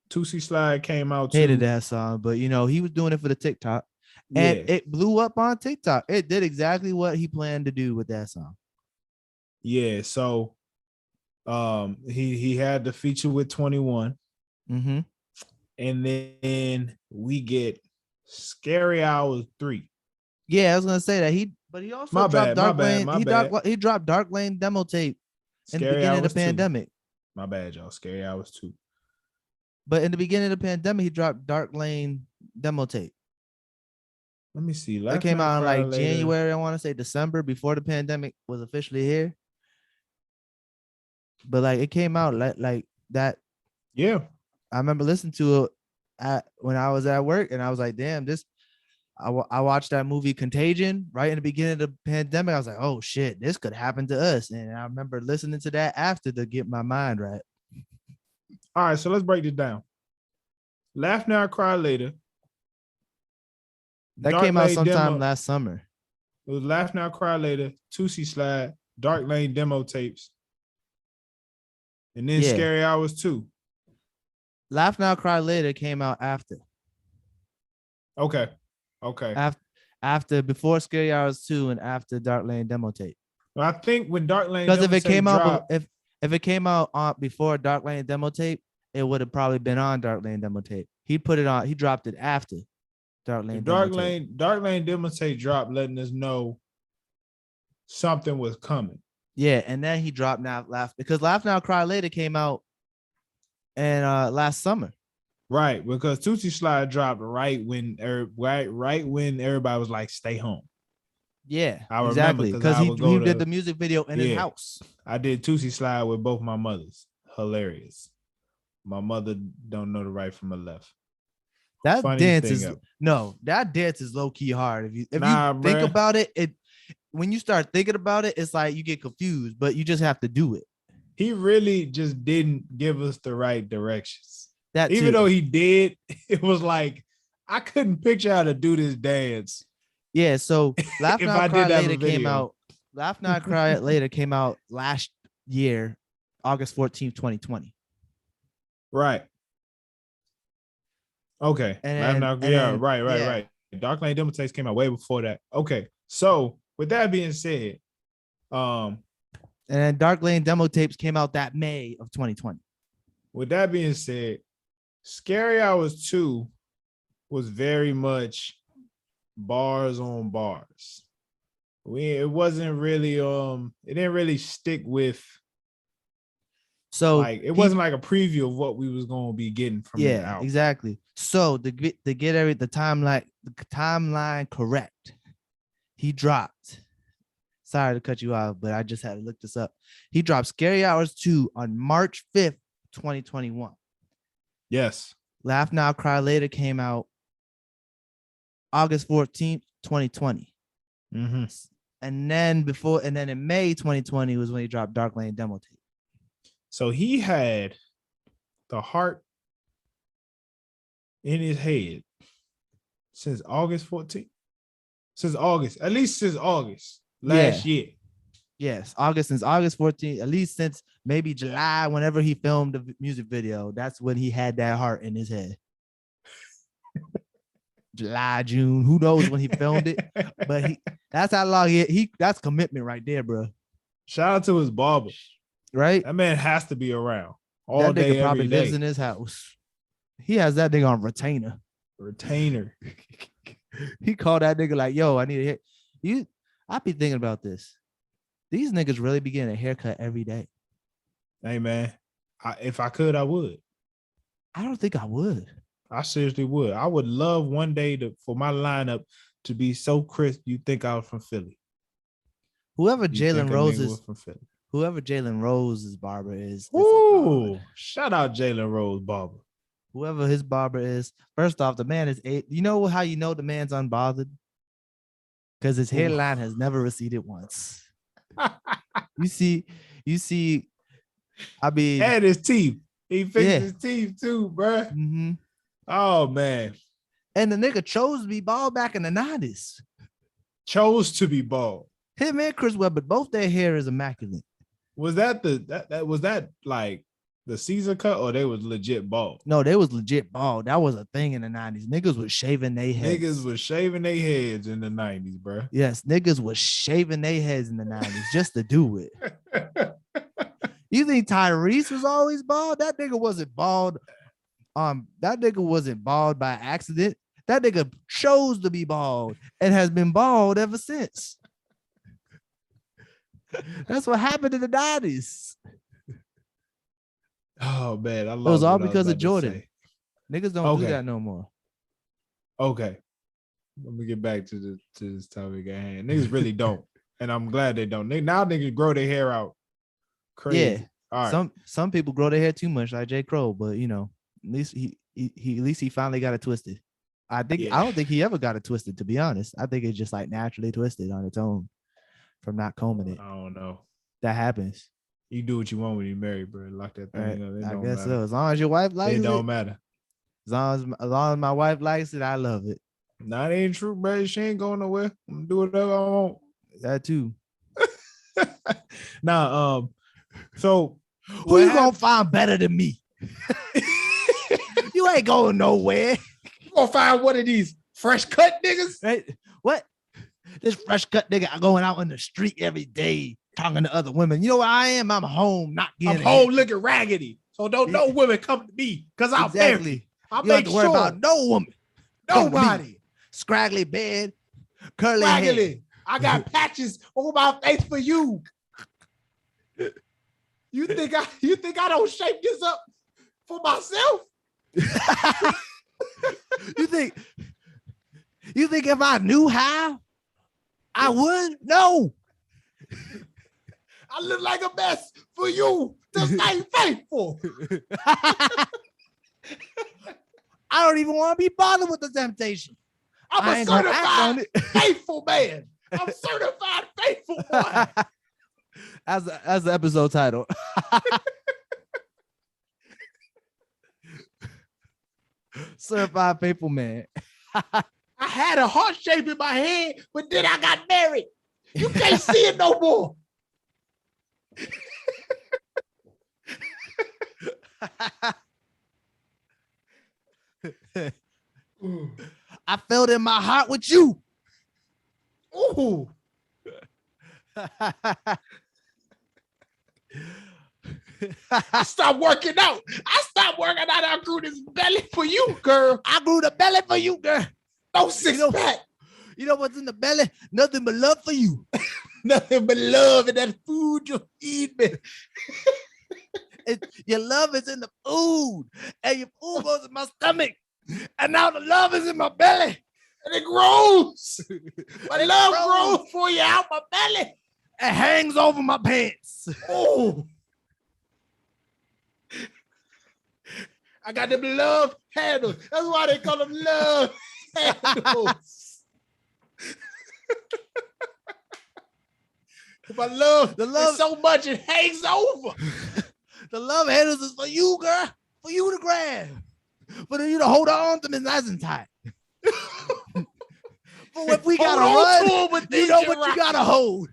[SPEAKER 1] Tootsie Slide came out too.
[SPEAKER 2] Hated that song, but he was doing it for the TikTok. And it blew up on TikTok. It did exactly what he planned to do with that song.
[SPEAKER 1] Yeah, so he had the feature with 21.
[SPEAKER 2] Mm-hmm.
[SPEAKER 1] And then we get Scary Hours 3.
[SPEAKER 2] Yeah, I was gonna say that But he also
[SPEAKER 1] My
[SPEAKER 2] dropped
[SPEAKER 1] bad, my
[SPEAKER 2] Dark
[SPEAKER 1] bad,
[SPEAKER 2] Lane.
[SPEAKER 1] my bad.
[SPEAKER 2] He dropped Dark Lane demo tape in the
[SPEAKER 1] Scary
[SPEAKER 2] beginning of
[SPEAKER 1] Hours
[SPEAKER 2] the
[SPEAKER 1] 2.
[SPEAKER 2] pandemic.
[SPEAKER 1] My bad, y'all. Scary Hours 2.
[SPEAKER 2] But in the beginning of the pandemic, he dropped Dark Lane demo tape.
[SPEAKER 1] Let me see.
[SPEAKER 2] It
[SPEAKER 1] Laugh
[SPEAKER 2] came
[SPEAKER 1] Now,
[SPEAKER 2] out in
[SPEAKER 1] Cry
[SPEAKER 2] like
[SPEAKER 1] Later.
[SPEAKER 2] January, I want to say December, before the pandemic was officially here. But like it came out like that.
[SPEAKER 1] Yeah.
[SPEAKER 2] I remember listening to it when I was at work, and I was like, damn, this. I watched that movie Contagion right in the beginning of the pandemic. I was like, oh shit, this could happen to us. And I remember listening to that after to get my mind right.
[SPEAKER 1] All right, so let's break this down. Laugh Now, Cry Later.
[SPEAKER 2] That
[SPEAKER 1] Dark
[SPEAKER 2] came out
[SPEAKER 1] Lane
[SPEAKER 2] sometime
[SPEAKER 1] demo.
[SPEAKER 2] last summer.
[SPEAKER 1] It was Laugh Now, Cry Later, Tootsie Slide, Dark Lane demo tapes, and then
[SPEAKER 2] Yeah.
[SPEAKER 1] Scary Hours 2.
[SPEAKER 2] Laugh Now, Cry Later came out after.
[SPEAKER 1] Okay.
[SPEAKER 2] After before Scary Hours 2 and after Dark Lane demo tape.
[SPEAKER 1] Well, I think when Dark Lane
[SPEAKER 2] Because
[SPEAKER 1] demo
[SPEAKER 2] if it came
[SPEAKER 1] tape
[SPEAKER 2] out
[SPEAKER 1] dropped,
[SPEAKER 2] if it came out before Dark Lane demo tape, it would have probably been on Dark Lane demo tape. He put it on. He dropped it after Dark Lane.
[SPEAKER 1] Dark Lane demo tape dropped, letting us know something was coming.
[SPEAKER 2] Yeah, and then he dropped Laugh Now, Cry Later came out and last summer.
[SPEAKER 1] Right, because Tootsie Slide dropped right when everybody was like, "Stay home."
[SPEAKER 2] Yeah,
[SPEAKER 1] I
[SPEAKER 2] exactly.
[SPEAKER 1] remember because
[SPEAKER 2] he did the music video in his house.
[SPEAKER 1] I did Tootsie Slide with both my mothers. Hilarious. My mother don't know the right from the left.
[SPEAKER 2] That
[SPEAKER 1] Funniest
[SPEAKER 2] dance is low key hard. If you
[SPEAKER 1] bruh.
[SPEAKER 2] think about it, when you start thinking about it, it's like you get confused, but you just have to do it.
[SPEAKER 1] He really just didn't give us the right directions.
[SPEAKER 2] Even
[SPEAKER 1] though he did, it was like I couldn't picture how to do this dance.
[SPEAKER 2] Yeah, so Laugh Now Cry Later came out. Laugh Now Cry Later came out last year, August 14th, 2020.
[SPEAKER 1] Right. Okay. Right. Dark Lane demo tapes came out way before that. Okay. So with that being said,
[SPEAKER 2] and then Dark Lane demo tapes came out that May of 2020.
[SPEAKER 1] With that being said, Scary Hours 2 was very much bars on bars. It wasn't really it didn't really stick with,
[SPEAKER 2] so
[SPEAKER 1] like it wasn't like a preview of what we was gonna be getting from the album.
[SPEAKER 2] Exactly. So to get the timeline correct, he dropped. Sorry to cut you off, but I just had to look this up. He dropped Scary Hours 2 on March 5th, 2021.
[SPEAKER 1] Yes.
[SPEAKER 2] Laugh Now, Cry Later came out August 14th, 2020.
[SPEAKER 1] Mm-hmm.
[SPEAKER 2] And then in May 2020 was when he dropped Dark Lane demo tape.
[SPEAKER 1] So he had the heart in his head since August 14th. At least since August last year.
[SPEAKER 2] Yes, since August 14th, at least since maybe July, whenever he filmed the music video, that's when he had that heart in his head. July, June, who knows when he filmed it, but that's how long that's commitment right there, bro.
[SPEAKER 1] Shout out to his barber.
[SPEAKER 2] Right?
[SPEAKER 1] That man has to be around all day,
[SPEAKER 2] that nigga probably
[SPEAKER 1] every
[SPEAKER 2] lives
[SPEAKER 1] day.
[SPEAKER 2] in his house. He has that nigga on retainer. He called that nigga like, yo, I need a hair. I be thinking about this. These niggas really be getting a haircut every day.
[SPEAKER 1] Hey, man, if I could, I would.
[SPEAKER 2] I don't think I would.
[SPEAKER 1] I seriously would. I would love one day for my lineup to be so crisp you think I was from Philly.
[SPEAKER 2] Whoever Jalen Rose's barber is.
[SPEAKER 1] Ooh, shout out Jalen Rose barber.
[SPEAKER 2] Whoever his barber is. First off, the man is you know how you know the man's unbothered? Because his hairline has never receded once. You see, I mean,
[SPEAKER 1] and his teeth. He fixed his teeth too, bruh.
[SPEAKER 2] Mm-hmm.
[SPEAKER 1] Oh man.
[SPEAKER 2] And the nigga chose to be bald back in the 90s.
[SPEAKER 1] Chose to be bald.
[SPEAKER 2] Him and Chris Webber, both their hair is immaculate.
[SPEAKER 1] Was that was that like the Caesar cut, or they was legit bald?
[SPEAKER 2] No, they was legit bald. That was a thing in the 90s. Niggas was shaving their heads.
[SPEAKER 1] Niggas was shaving their heads in the 90s, bro.
[SPEAKER 2] Yes, niggas was shaving their heads in the 90s just to do it. You think Tyrese was always bald? That nigga wasn't bald. That nigga wasn't bald by accident. That nigga chose to be bald and has been bald ever since. That's what happened in the 90s.
[SPEAKER 1] Oh man, I
[SPEAKER 2] It was
[SPEAKER 1] lost
[SPEAKER 2] all
[SPEAKER 1] what I was
[SPEAKER 2] because of
[SPEAKER 1] about to
[SPEAKER 2] Jordan.
[SPEAKER 1] say.
[SPEAKER 2] Niggas don't do
[SPEAKER 1] Okay.
[SPEAKER 2] that no more.
[SPEAKER 1] Okay. Let me get back to this topic at hand. Niggas really don't. And I'm glad they don't. Now niggas grow their hair out crazy.
[SPEAKER 2] Yeah.
[SPEAKER 1] All right.
[SPEAKER 2] Some people grow their hair too much, like J. Cole, but you know, at least he finally got it twisted. I don't think he ever got it twisted, to be honest. I think it's just like naturally twisted on its own from not combing it.
[SPEAKER 1] I don't know.
[SPEAKER 2] That happens.
[SPEAKER 1] You do what you want when you married, bro. Lock that thing
[SPEAKER 2] Right?
[SPEAKER 1] up. It
[SPEAKER 2] I
[SPEAKER 1] don't
[SPEAKER 2] guess
[SPEAKER 1] matter.
[SPEAKER 2] so. As long as your wife likes
[SPEAKER 1] It
[SPEAKER 2] it,
[SPEAKER 1] don't matter.
[SPEAKER 2] as long as my wife likes it, I love it.
[SPEAKER 1] Nah, it ain't true, bro. She ain't going nowhere. I'm gonna do whatever I want.
[SPEAKER 2] That too.
[SPEAKER 1] Nah, so
[SPEAKER 2] who you gonna find better than me? You ain't going nowhere.
[SPEAKER 1] You gonna find one of these fresh cut niggas?
[SPEAKER 2] Right? What? This fresh cut nigga going out in the street every day talking to other women. You know where I am? I'm home, not getting.
[SPEAKER 1] I'm home looking raggedy, so don't no women come to me because I'm married. I
[SPEAKER 2] you don't have
[SPEAKER 1] make
[SPEAKER 2] to worry
[SPEAKER 1] sure
[SPEAKER 2] about no woman.
[SPEAKER 1] nobody.
[SPEAKER 2] Scraggly bed, curly
[SPEAKER 1] Raggedy.
[SPEAKER 2] hair.
[SPEAKER 1] I got patches over my face for you. You think I don't shape this up for myself?
[SPEAKER 2] You think if I knew how, I would? No.
[SPEAKER 1] I look like a mess for you to stay faithful.
[SPEAKER 2] I don't even want to be bothered with the temptation.
[SPEAKER 1] I'm a certified faithful man. I'm certified faithful boy.
[SPEAKER 2] As the episode title. Certified faithful man.
[SPEAKER 1] I had a heart shape in my head, but then I got married. You can't see it no more.
[SPEAKER 2] I felt in my heart with you.
[SPEAKER 1] Ooh. I stopped working out. I grew this belly for you, girl.
[SPEAKER 2] I grew the belly for you, girl.
[SPEAKER 1] No six-pack.
[SPEAKER 2] You know what's in the belly? Nothing but love for you.
[SPEAKER 1] Nothing but love and that food you eat, man.
[SPEAKER 2] Your love is in the food, and your food goes in my stomach, and now the love is in my belly,
[SPEAKER 1] and it grows. My love grows for you out my belly.
[SPEAKER 2] It hangs over my pants.
[SPEAKER 1] Oh, I got them love handles. That's why they call them love handles. My love, the love so much it hangs over.
[SPEAKER 2] The love handles is for you, girl. For you to grab. For you to hold on to me nice and tight. But if we gotta run, you know what you gotta hold.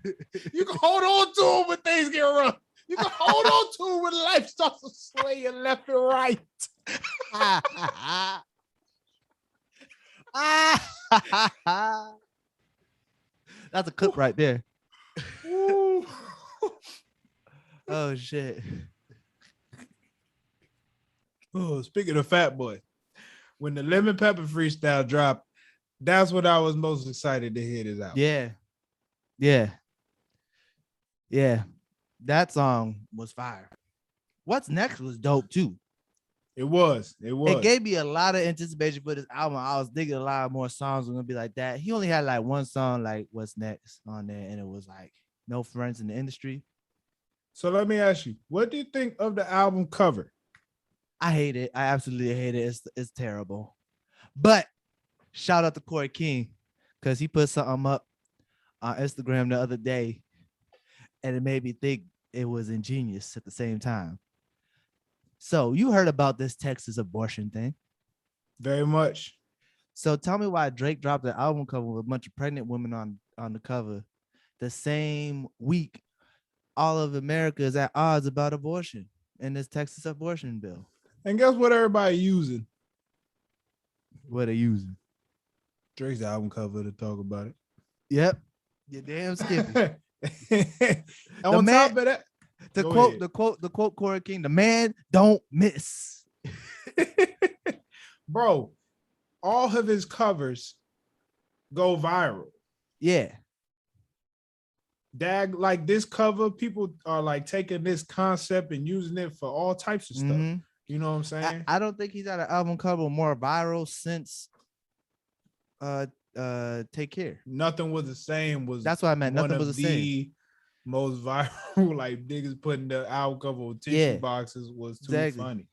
[SPEAKER 1] You can hold on to them when things get rough. You can hold on to them when life starts to sway you left and right.
[SPEAKER 2] That's a clip right there. Oh shit.
[SPEAKER 1] Oh, speaking of Fat Boy, when the Lemon Pepper freestyle dropped, that's what I was most excited to hear this album.
[SPEAKER 2] Yeah. That song was fire. What's Next was dope too.
[SPEAKER 1] It was.
[SPEAKER 2] It gave me a lot of anticipation for this album. I was thinking a lot more songs were gonna be like that. He only had like one song like What's Next on there, and it was like No Friends in the Industry.
[SPEAKER 1] So let me ask you, what do you think of the album cover?
[SPEAKER 2] I hate it. I absolutely hate it. It's terrible. But shout out to Corey King because he put something up on Instagram the other day, and it made me think it was ingenious at the same time. So you heard about this Texas abortion thing?
[SPEAKER 1] Very much.
[SPEAKER 2] So tell me why Drake dropped an album cover with a bunch of pregnant women on the cover the same week all of America is at odds about abortion and this Texas abortion bill.
[SPEAKER 1] And guess what everybody using?
[SPEAKER 2] What they using?
[SPEAKER 1] Drake's album cover to talk about it.
[SPEAKER 2] Yep. You're damn skippy.
[SPEAKER 1] On top of that,
[SPEAKER 2] the quote Corey King, the man don't miss.
[SPEAKER 1] Bro, all of his covers go viral.
[SPEAKER 2] Yeah.
[SPEAKER 1] Dag, like this cover, people are like taking this concept and using it for all types of stuff.
[SPEAKER 2] Mhm.
[SPEAKER 1] You know what I'm saying?
[SPEAKER 2] I don't think he's had an album cover more viral since Take Care.
[SPEAKER 1] Nothing Was the Same was
[SPEAKER 2] That's what I meant.
[SPEAKER 1] one
[SPEAKER 2] Nothing was
[SPEAKER 1] of
[SPEAKER 2] the same.
[SPEAKER 1] the most viral, like niggas putting the album cover with tissue boxes was too funny.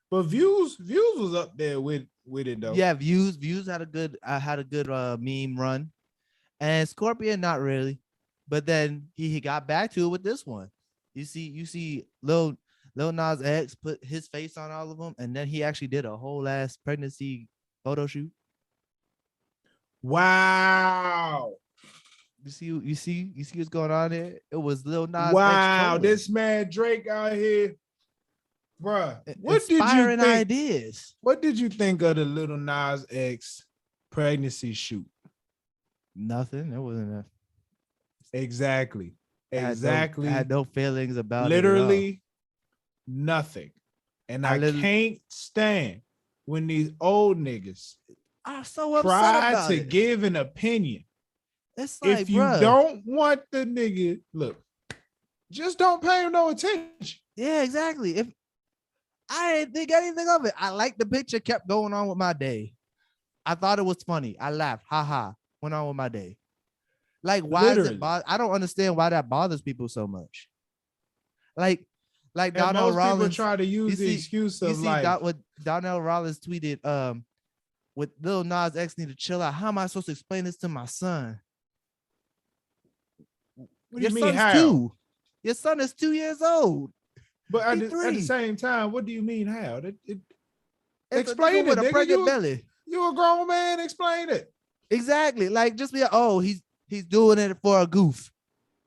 [SPEAKER 1] But views was up there with it though.
[SPEAKER 2] Yeah, views had a good meme run, and Scorpion not really, but then he got back to it with this one. You see, Lil Nas X put his face on all of them, and then he actually did a whole ass pregnancy photo shoot.
[SPEAKER 1] Wow.
[SPEAKER 2] You see what's going on there? It was Lil Nas
[SPEAKER 1] wow,
[SPEAKER 2] X
[SPEAKER 1] this man Drake out here. Bruh, what
[SPEAKER 2] inspiring
[SPEAKER 1] did you think?
[SPEAKER 2] Ideas.
[SPEAKER 1] What did you think of the Lil Nas X pregnancy shoot?
[SPEAKER 2] Nothing. It wasn't a
[SPEAKER 1] exactly.
[SPEAKER 2] I had no feelings about
[SPEAKER 1] literally
[SPEAKER 2] it
[SPEAKER 1] nothing. And I can't stand when these old niggas
[SPEAKER 2] are so
[SPEAKER 1] try to give an opinion.
[SPEAKER 2] It's like,
[SPEAKER 1] if you don't want the nigga, look, just don't pay him no attention.
[SPEAKER 2] Yeah, exactly. If I didn't think anything of it, I liked the picture, kept going on with my day. I thought it was funny. I laughed, haha, went on with my day. Like, why is it bother? I don't understand why that bothers people so much. Like Donnell Rollins
[SPEAKER 1] people try to use the excuse of like
[SPEAKER 2] what Donnell Rollins tweeted. With Lil Nas X need to chill out. How am I supposed to explain this to my son?
[SPEAKER 1] What do you mean how?
[SPEAKER 2] 2. Your son is 2 years old.
[SPEAKER 1] But at the same time, what do you mean how? Explain it with a pregnant belly. You a grown man. Explain it.
[SPEAKER 2] Exactly. Like, just be like, oh, he's doing it for a goof.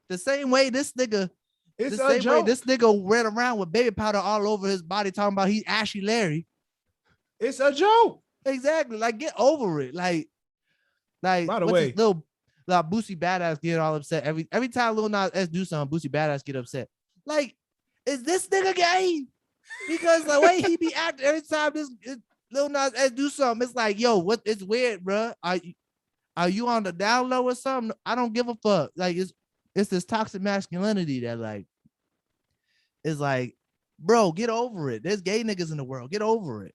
[SPEAKER 2] The same way this nigga.
[SPEAKER 1] It's the same way
[SPEAKER 2] this nigga ran around with baby powder all over his body, talking about he's Ashy Larry.
[SPEAKER 1] It's a joke.
[SPEAKER 2] Exactly. Like, get over it. Like. By the way, little Boosie Badass get all upset every time Lil Nas X do something. Boosie Badass get upset. Like, is this nigga gay? Because the way he be acting every time Lil Nas X do something, it's like, yo, what? It's weird, bro. Are you on the down low or something? I don't give a fuck. Like, it's this toxic masculinity that like is like, bro, get over it. There's gay niggas in the world. Get over it.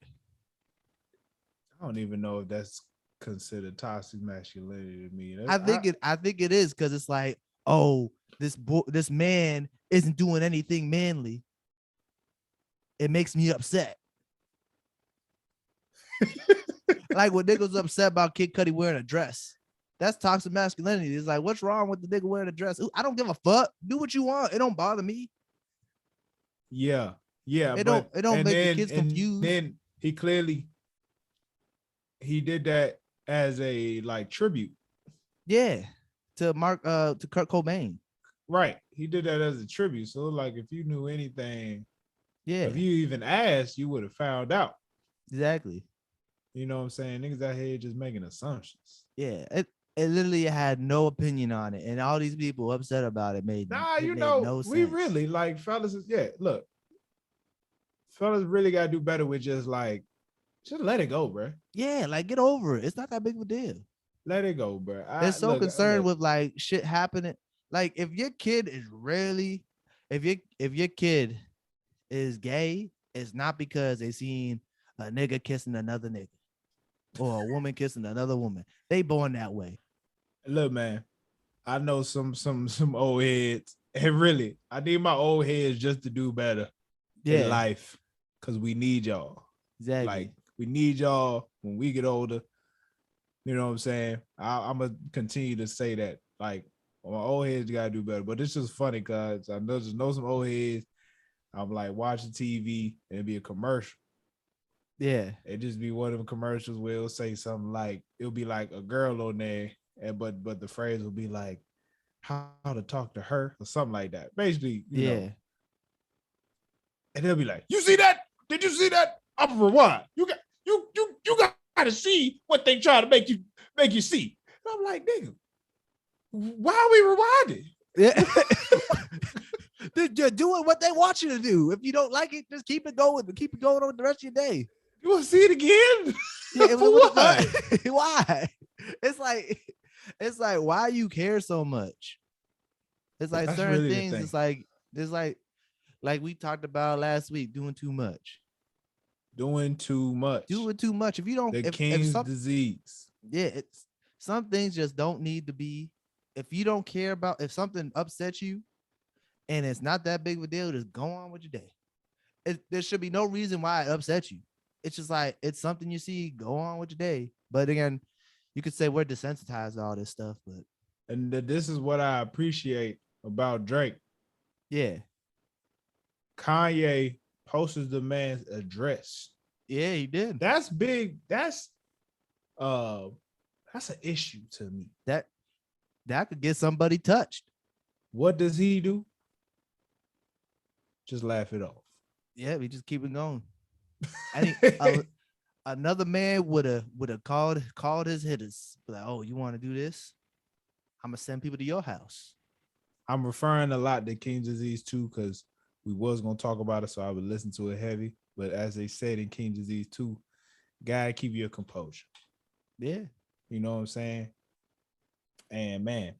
[SPEAKER 1] I don't even know if that's considered toxic masculinity to me.
[SPEAKER 2] I think it is, because it's like, oh, this man isn't doing anything manly. It makes me upset. Like when niggas upset about Kid Cudi wearing a dress. That's toxic masculinity. It's like, what's wrong with the nigga wearing a dress? I don't give a fuck. Do what you want. It don't bother me.
[SPEAKER 1] Yeah. It
[SPEAKER 2] don't make the kids confused.
[SPEAKER 1] Then he did that as a like tribute.
[SPEAKER 2] Yeah. To Kurt Cobain.
[SPEAKER 1] Right. He did that as a tribute. So like, if you knew anything,
[SPEAKER 2] yeah,
[SPEAKER 1] if you even asked, you would have found out.
[SPEAKER 2] Exactly.
[SPEAKER 1] You know what I'm saying? Niggas out here just making assumptions.
[SPEAKER 2] Yeah. It literally had no opinion on it. And all these people upset about it made no sense.
[SPEAKER 1] We really like fellas. Look, fellas really got to do better with just let it go, bro.
[SPEAKER 2] Yeah, like, get over it. It's not that big of a deal.
[SPEAKER 1] Let it go, bro.
[SPEAKER 2] They're so concerned with like shit happening. Like, if your kid is really, if your kid is gay, it's not because they seen a nigga kissing another nigga or a woman kissing another woman. They born that way.
[SPEAKER 1] Look, man, I know some old heads, and really, I need my old heads just to do better in life, because we need y'all.
[SPEAKER 2] Exactly.
[SPEAKER 1] Like, we need y'all when we get older. You know what I'm saying? I'm gonna continue to say that. Like, my old heads gotta do better. But it's just funny because I know some old heads. I'm like watching TV and it'd be a commercial.
[SPEAKER 2] Yeah.
[SPEAKER 1] It just be one of them commercials where it'll say something like, it'll be like a girl on there, but the phrase will be like, how to talk to her or something like that. Basically, you know. And they'll be like, you see that? Did you see that? I'm rewind. You got to see what they try to make you see. And I'm like, nigga, why are we rewinding?
[SPEAKER 2] Yeah. They're doing what they want you to do. If you don't like it, just keep it going. Keep it going on the rest of your day.
[SPEAKER 1] You want to see it again?
[SPEAKER 2] Yeah, why? Why? It's like, why you care so much? It's like
[SPEAKER 1] That's
[SPEAKER 2] certain
[SPEAKER 1] really the
[SPEAKER 2] things.
[SPEAKER 1] thing.
[SPEAKER 2] It's like we talked about last week, doing too much.
[SPEAKER 1] Doing too much.
[SPEAKER 2] Doing too much. If you don't,
[SPEAKER 1] The
[SPEAKER 2] if
[SPEAKER 1] king's
[SPEAKER 2] some,
[SPEAKER 1] disease.
[SPEAKER 2] yeah, it's some things just don't need to be. If you don't care about, if something upsets you and it's not that big of a deal, just go on with your day. There should be no reason why it upsets you. It's just like it's something you see, go on with your day. But again, you could say we're desensitized to all this stuff, but
[SPEAKER 1] And this is what I appreciate about Drake.
[SPEAKER 2] yeah,
[SPEAKER 1] Kanye posted the man's address.
[SPEAKER 2] yeah, he did.
[SPEAKER 1] That's big. That's an issue to me.
[SPEAKER 2] That could get somebody touched.
[SPEAKER 1] What does he do? Just laugh it off.
[SPEAKER 2] Yeah, we just keep it going. And another man would have called his hitters. Like, oh, you want to do this? I'm gonna send people to your house.
[SPEAKER 1] I'm referring a lot to King's Disease too, because we was gonna talk about it, so I would listen to it heavy. But as they said in King's Disease 2, gotta keep your composure.
[SPEAKER 2] Yeah.
[SPEAKER 1] You know what I'm saying? And man,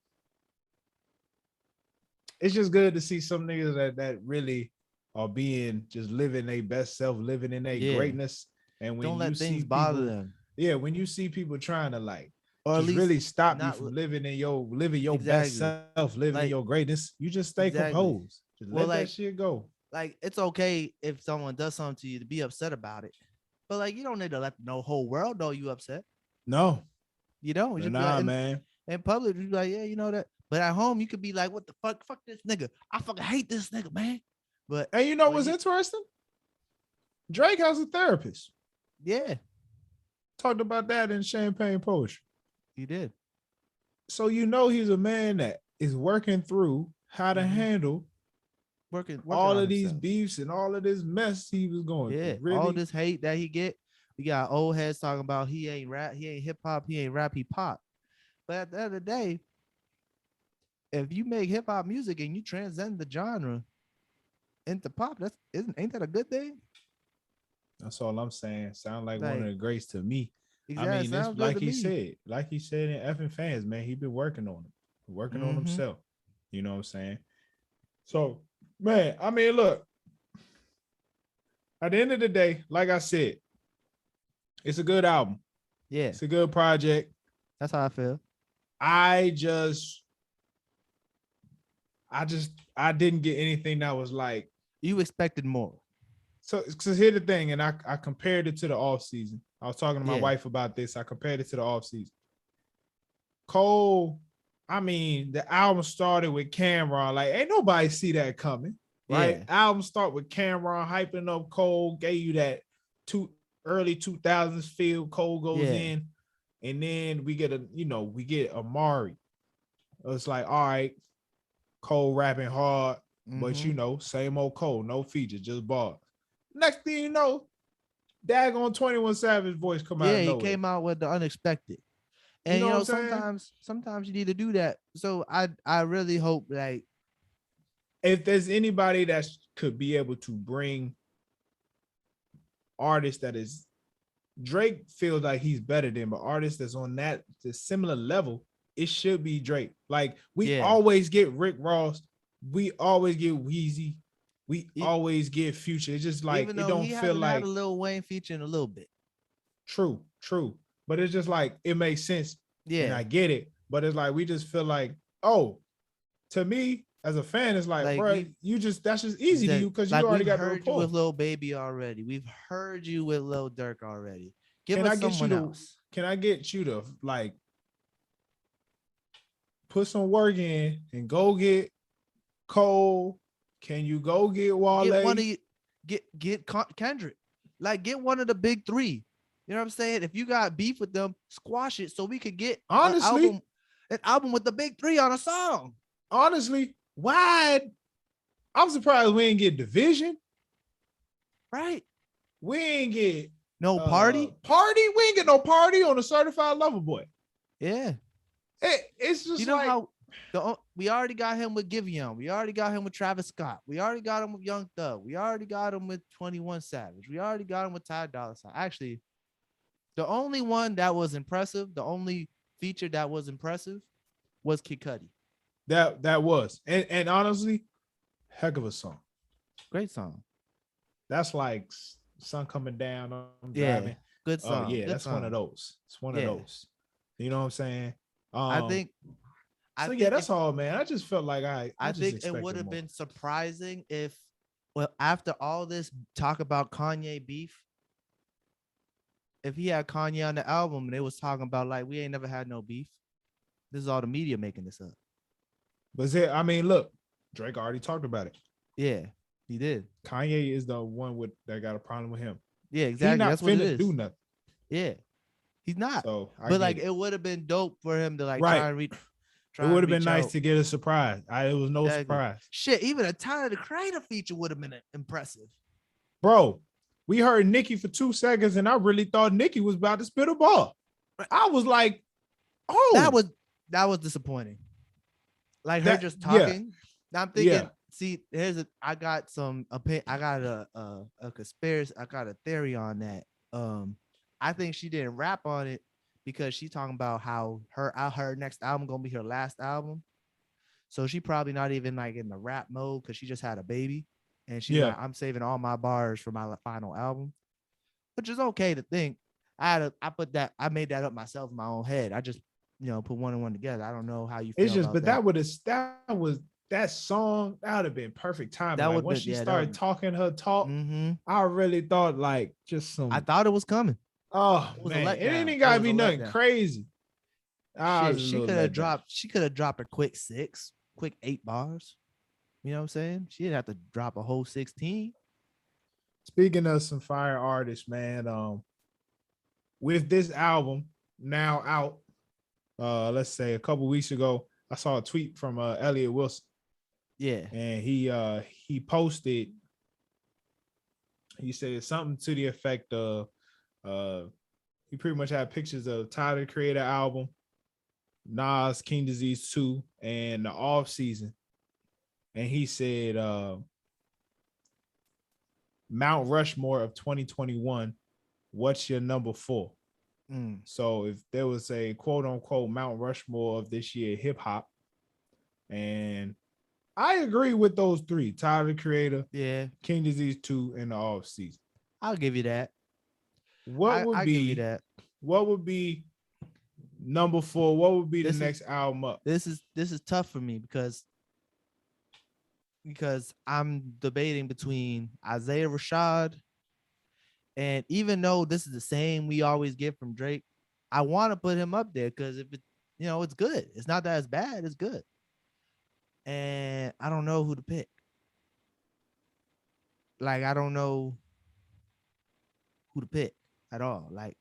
[SPEAKER 1] it's just good to see some niggas that really are being just living their best self, living in their greatness. And when
[SPEAKER 2] don't let
[SPEAKER 1] you
[SPEAKER 2] things
[SPEAKER 1] see
[SPEAKER 2] bother
[SPEAKER 1] people,
[SPEAKER 2] them.
[SPEAKER 1] yeah, when you see people trying to like
[SPEAKER 2] Or at
[SPEAKER 1] just
[SPEAKER 2] least
[SPEAKER 1] really stop you
[SPEAKER 2] not
[SPEAKER 1] from living your best
[SPEAKER 2] exactly.
[SPEAKER 1] self, living in
[SPEAKER 2] Like,
[SPEAKER 1] your greatness, you just stay
[SPEAKER 2] exactly.
[SPEAKER 1] composed. Just
[SPEAKER 2] Well,
[SPEAKER 1] let that
[SPEAKER 2] like,
[SPEAKER 1] shit go.
[SPEAKER 2] Like, it's okay if someone does something to you to be upset about it. But like, you don't need to let the whole world know you upset.
[SPEAKER 1] No,
[SPEAKER 2] You know, you just be
[SPEAKER 1] nah,
[SPEAKER 2] like,
[SPEAKER 1] man.
[SPEAKER 2] in public, you be like, yeah, you know that. But at home, you could be like, what the fuck? Fuck this nigga. I fucking hate this nigga, man. But
[SPEAKER 1] And you know
[SPEAKER 2] when
[SPEAKER 1] what's interesting? Drake has a therapist.
[SPEAKER 2] Yeah,
[SPEAKER 1] Talked about that in Champagne Poetry.
[SPEAKER 2] he did.
[SPEAKER 1] So you know he's a man that is working through how to handle
[SPEAKER 2] Working
[SPEAKER 1] all
[SPEAKER 2] on
[SPEAKER 1] of these
[SPEAKER 2] himself.
[SPEAKER 1] beefs and all of this mess he was going
[SPEAKER 2] Yeah,
[SPEAKER 1] through. Really?
[SPEAKER 2] all this hate that he get. We got old heads talking about he ain't rap, he ain't hip hop, he ain't rap, he pop. But at the end of the day, if you make hip hop music and you transcend the genre into pop, ain't that a good thing?
[SPEAKER 1] That's all I'm saying. Sound like one of
[SPEAKER 2] Like,
[SPEAKER 1] the greats to me.
[SPEAKER 2] exactly,
[SPEAKER 1] I mean, it's
[SPEAKER 2] sounds good to me.
[SPEAKER 1] like he said in effing fans, man, he been working on it, working on himself. You know what I'm saying? So, man, I mean, look, at the end of the day, like I said, it's a good album.
[SPEAKER 2] Yeah,
[SPEAKER 1] It's a good project.
[SPEAKER 2] that's how I feel.
[SPEAKER 1] I didn't get anything that was like,
[SPEAKER 2] You expected more.
[SPEAKER 1] so here's the thing, and I compared it to the off season. I was talking to my
[SPEAKER 2] Yeah.
[SPEAKER 1] wife about this. I compared it to the off season. Cole, I mean, the album started with Cameron. Like, ain't nobody see that coming, right?
[SPEAKER 2] Yeah.
[SPEAKER 1] Album start with Cameron hyping up Cole, gave you that early 2000s feel. Cole goes in, and then we get Amari. It's like, all right, Cole rapping hard, but same old Cole, no features, just bars. Next thing you know, daggone 21 Savage voice come out of nowhere.
[SPEAKER 2] He came out with the unexpected. And
[SPEAKER 1] you know what I'm
[SPEAKER 2] sometimes you need to do that. So I really hope, like,
[SPEAKER 1] if there's anybody that could be able to bring artists that is, Drake feels like he's better than, but artists that's on the similar level, it should be Drake. Like, we always get Rick Ross, we always get Weezy, we always get Future. It's just like, it don't feel like
[SPEAKER 2] had a Lil Wayne feature in a little bit.
[SPEAKER 1] True. But it's just like, it makes sense. Yeah. And I get it. But it's like, we just feel like, oh, to me, as a fan, it's like, bro, that's just easy to you because you already got the rapport.
[SPEAKER 2] We've heard you with Lil Baby already. We've heard you with Lil Durk already. Give us someone else.
[SPEAKER 1] Can I get you to, like, put some work in and go get Cole? Can you go get Wale?
[SPEAKER 2] Get Kendrick. Like, get one of the big three. You know what I'm saying? If you got beef with them, squash it so we could get
[SPEAKER 1] honestly
[SPEAKER 2] an album with the big three on a song.
[SPEAKER 1] Honestly, why? I'm surprised we ain't get Division.
[SPEAKER 2] Right.
[SPEAKER 1] We ain't get
[SPEAKER 2] no Party.
[SPEAKER 1] We ain't get no Party on a Certified Lover Boy.
[SPEAKER 2] Yeah.
[SPEAKER 1] It's just, you know, like,
[SPEAKER 2] how we already got him with Giveon. We already got him with Travis Scott. We already got him with Young Thug. We already got him with 21 Savage. We already got him with Ty Dolla $ign. Actually, the only one that was impressive, the only feature that was impressive was Kid Cudi.
[SPEAKER 1] That was. And honestly, heck of a song.
[SPEAKER 2] Great song.
[SPEAKER 1] That's like sun coming down. I'm
[SPEAKER 2] Yeah.
[SPEAKER 1] driving.
[SPEAKER 2] Good song.
[SPEAKER 1] Yeah,
[SPEAKER 2] Good
[SPEAKER 1] that's one of
[SPEAKER 2] song.
[SPEAKER 1] those. It's one of
[SPEAKER 2] Yeah.
[SPEAKER 1] those. You know what I'm saying?
[SPEAKER 2] I think I
[SPEAKER 1] So yeah,
[SPEAKER 2] think
[SPEAKER 1] that's all, man. I just felt like I
[SPEAKER 2] I
[SPEAKER 1] just
[SPEAKER 2] think it would
[SPEAKER 1] expected
[SPEAKER 2] have
[SPEAKER 1] more.
[SPEAKER 2] been surprising if, well, after all this talk about Kanye beef, if he had Kanye on the album and they was talking about like we ain't never had no beef. This is all the media making this up.
[SPEAKER 1] But I mean, look, Drake already talked about it.
[SPEAKER 2] Yeah, he did.
[SPEAKER 1] Kanye is the one that got a problem with him.
[SPEAKER 2] Yeah,
[SPEAKER 1] He
[SPEAKER 2] exactly.
[SPEAKER 1] not
[SPEAKER 2] That's what it
[SPEAKER 1] finna
[SPEAKER 2] is.
[SPEAKER 1] do nothing.
[SPEAKER 2] Yeah, he's not.
[SPEAKER 1] So
[SPEAKER 2] But like, it would have been dope for him to like
[SPEAKER 1] Right.
[SPEAKER 2] try and reach.
[SPEAKER 1] It would have been nice
[SPEAKER 2] out.
[SPEAKER 1] to get a surprise. It was no
[SPEAKER 2] Exactly.
[SPEAKER 1] surprise.
[SPEAKER 2] Shit, even a Tyler the Creator feature would have been impressive.
[SPEAKER 1] Bro, we heard Nicki for 2 seconds, and I really thought Nicki was about to spit a ball. I was like, oh,
[SPEAKER 2] that was disappointing. Like her just talking. Yeah. I'm thinking, see, I got some opinion. I got a conspiracy. I got a theory on that. I think she didn't rap on it because she's talking about how her next album gonna be her last album. So she probably not even like in the rap mode because she just had a baby, and she's like, I'm saving all my bars for my final album, which is okay to think. I made that up myself in my own head. I just put one and one together. I don't know how you feel.
[SPEAKER 1] It's just,
[SPEAKER 2] about
[SPEAKER 1] but that song that would have been perfect timing. That like when she started talking her talk, I really thought like just some.
[SPEAKER 2] I thought it was coming.
[SPEAKER 1] Oh man, it ain't even gotta be nothing crazy.
[SPEAKER 2] Shit, she could have dropped. She could have dropped a quick 8 bars. You know what I'm saying? She didn't have to drop a whole 16.
[SPEAKER 1] Speaking of some fire artists, man, with this album now out, let's say a couple weeks ago, I saw a tweet from Elliot Wilson.
[SPEAKER 2] Yeah.
[SPEAKER 1] And he posted, he said something to the effect of he pretty much had pictures of Tyler the Creator album, Nas, King Disease 2, and the off season. And he said Mount Rushmore of 2021, what's your number 4? So if there was a quote unquote Mount Rushmore of this year hip hop, and I agree with those 3: Tyler the Creator, King Disease 2, and the off season.
[SPEAKER 2] I'll give you that.
[SPEAKER 1] What would be number 4? What would be the next album up?
[SPEAKER 2] This is tough for me because I'm debating between Isaiah Rashad, and even though this is the same we always get from Drake, I want to put him up there because if it, it's good. It's not that it's bad. It's good. And I don't know who to pick. Like, I don't know who to pick at all. Like,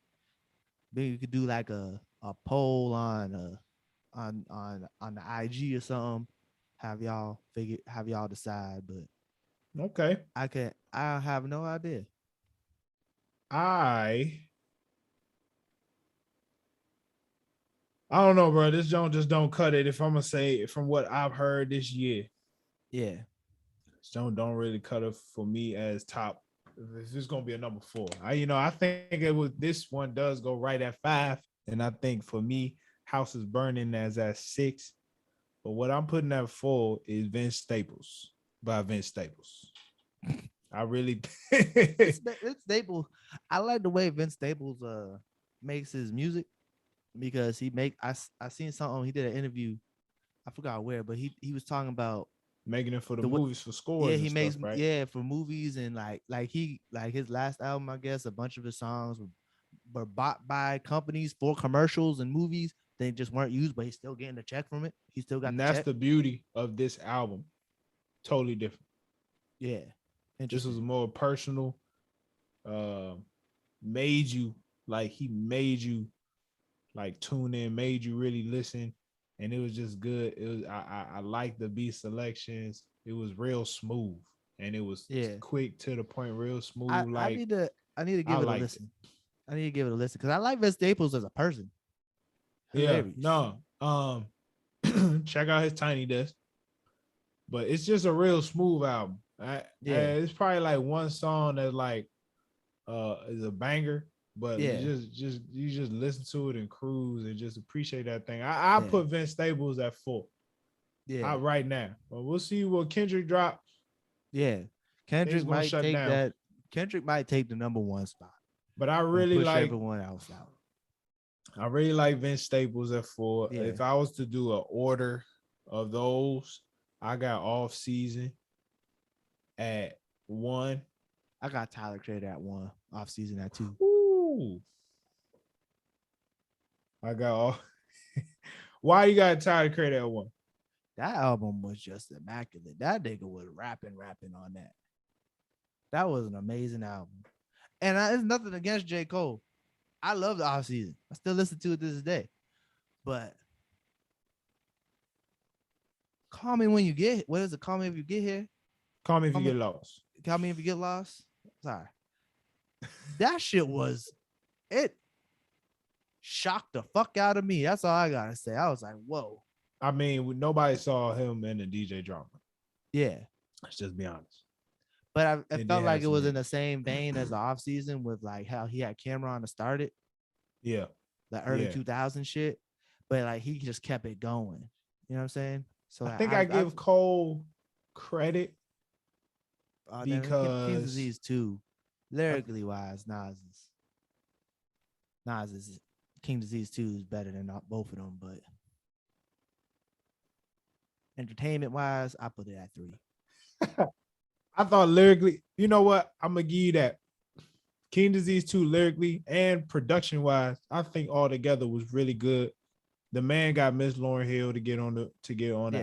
[SPEAKER 2] maybe we could do like a poll on the IG or something. Have y'all decide, but
[SPEAKER 1] okay.
[SPEAKER 2] I have no idea.
[SPEAKER 1] I don't know, bro. This just don't cut it. If I'm gonna say from what I've heard this year, don't really cut it for me as top. If it's gonna be a number 4, I think this one does go right at 5, and I think for me, House is Burning as at 6. But what I'm putting at 4 is Vince Staples by Vince Staples. I really
[SPEAKER 2] Vince Staples. I like the way Vince Staples makes his music because I seen something. He did an interview. I forgot where, but he was talking about
[SPEAKER 1] making it for the movies, for scores.
[SPEAKER 2] Yeah, he makes
[SPEAKER 1] stuff, right?
[SPEAKER 2] Yeah, for movies, and like his last album, I guess a bunch of his songs were bought by companies for commercials and movies. They just weren't used, but he's still getting a check from it. He still got
[SPEAKER 1] and
[SPEAKER 2] the
[SPEAKER 1] that's
[SPEAKER 2] check.
[SPEAKER 1] The beauty of this album. Totally different.
[SPEAKER 2] Yeah.
[SPEAKER 1] This was more personal. Made you like tune in, made you really listen, and it was just good. It was I like the beat selections. It was real smooth, and it was quick to the point, real smooth.
[SPEAKER 2] I need to give it a listen. I need to give it a listen because I like Vince Staples as a person.
[SPEAKER 1] Hilarious. Yeah, no. Check out his Tiny Desk. But it's just a real smooth album. It's probably like one song that like is a banger, but you just listen to it and cruise and just appreciate that thing. I put Vince Staples at 4.
[SPEAKER 2] Yeah.
[SPEAKER 1] right now. But we'll see what Kendrick drop.
[SPEAKER 2] Yeah.
[SPEAKER 1] Things
[SPEAKER 2] Kendrick
[SPEAKER 1] gonna
[SPEAKER 2] might
[SPEAKER 1] shut
[SPEAKER 2] take
[SPEAKER 1] down.
[SPEAKER 2] that. Kendrick might take the number one spot
[SPEAKER 1] But I
[SPEAKER 2] and
[SPEAKER 1] really
[SPEAKER 2] push
[SPEAKER 1] like
[SPEAKER 2] everyone else out.
[SPEAKER 1] Vince Staples at 4.
[SPEAKER 2] Yeah.
[SPEAKER 1] If I was to do an order of those, I got off season at 1.
[SPEAKER 2] I got Tyler Creator at 1, off season at 2.
[SPEAKER 1] Ooh. I got off. Why you got Tyler Creator at 1?
[SPEAKER 2] That album was just immaculate. That nigga was rapping on that. That was an amazing album. And it's nothing against J. Cole. I love the off season. I still listen to it this day. But call me when you get. What is it? Call me if you get here.
[SPEAKER 1] Call me if you get lost.
[SPEAKER 2] Call me if you get lost. Sorry. That shit was it. Shocked the fuck out of me. That's all I gotta say. I was like, whoa.
[SPEAKER 1] I mean, nobody saw him in the DJ drama.
[SPEAKER 2] Yeah.
[SPEAKER 1] Let's just be honest.
[SPEAKER 2] But I felt like it was in the same vein as the off season with like how he had Cameron to start it.
[SPEAKER 1] Yeah.
[SPEAKER 2] The early 2000 shit. But like he just kept it going. You know what I'm saying? So
[SPEAKER 1] I think I give Cole credit because
[SPEAKER 2] King's Disease 2, lyrically wise, Nas is King's Disease 2 is better than both of them, but entertainment wise, I put it at 3.
[SPEAKER 1] I thought lyrically, you know what? I'm gonna give you that. King Disease 2 lyrically and production wise, I think all together was really good. The man got Miss Lauryn Hill to get on the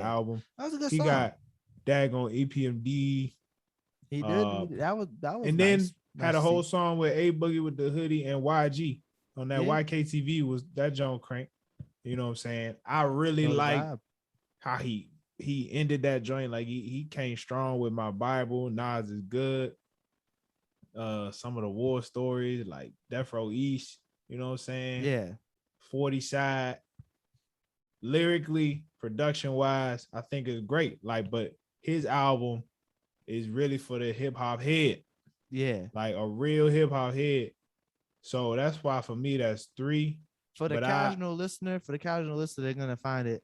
[SPEAKER 1] album.
[SPEAKER 2] That was a good
[SPEAKER 1] he
[SPEAKER 2] song.
[SPEAKER 1] He got daggone EPMD.
[SPEAKER 2] He did. That was
[SPEAKER 1] and
[SPEAKER 2] nice.
[SPEAKER 1] Then had a whole song with A Boogie with the hoodie and YG on that YKTV was that John Crank. You know what I'm saying? I really like how he ended that joint. Like he came strong with My Bible. Nas is good. Some of the war stories like Death Row East. You know what I'm saying?
[SPEAKER 2] Yeah.
[SPEAKER 1] 40 Side. Lyrically, production wise, I think it's great. Like, but his album is really for the hip hop head.
[SPEAKER 2] Yeah.
[SPEAKER 1] Like a real hip hop head. So that's why for me, that's 3.
[SPEAKER 2] For the casual listener, they're gonna find it.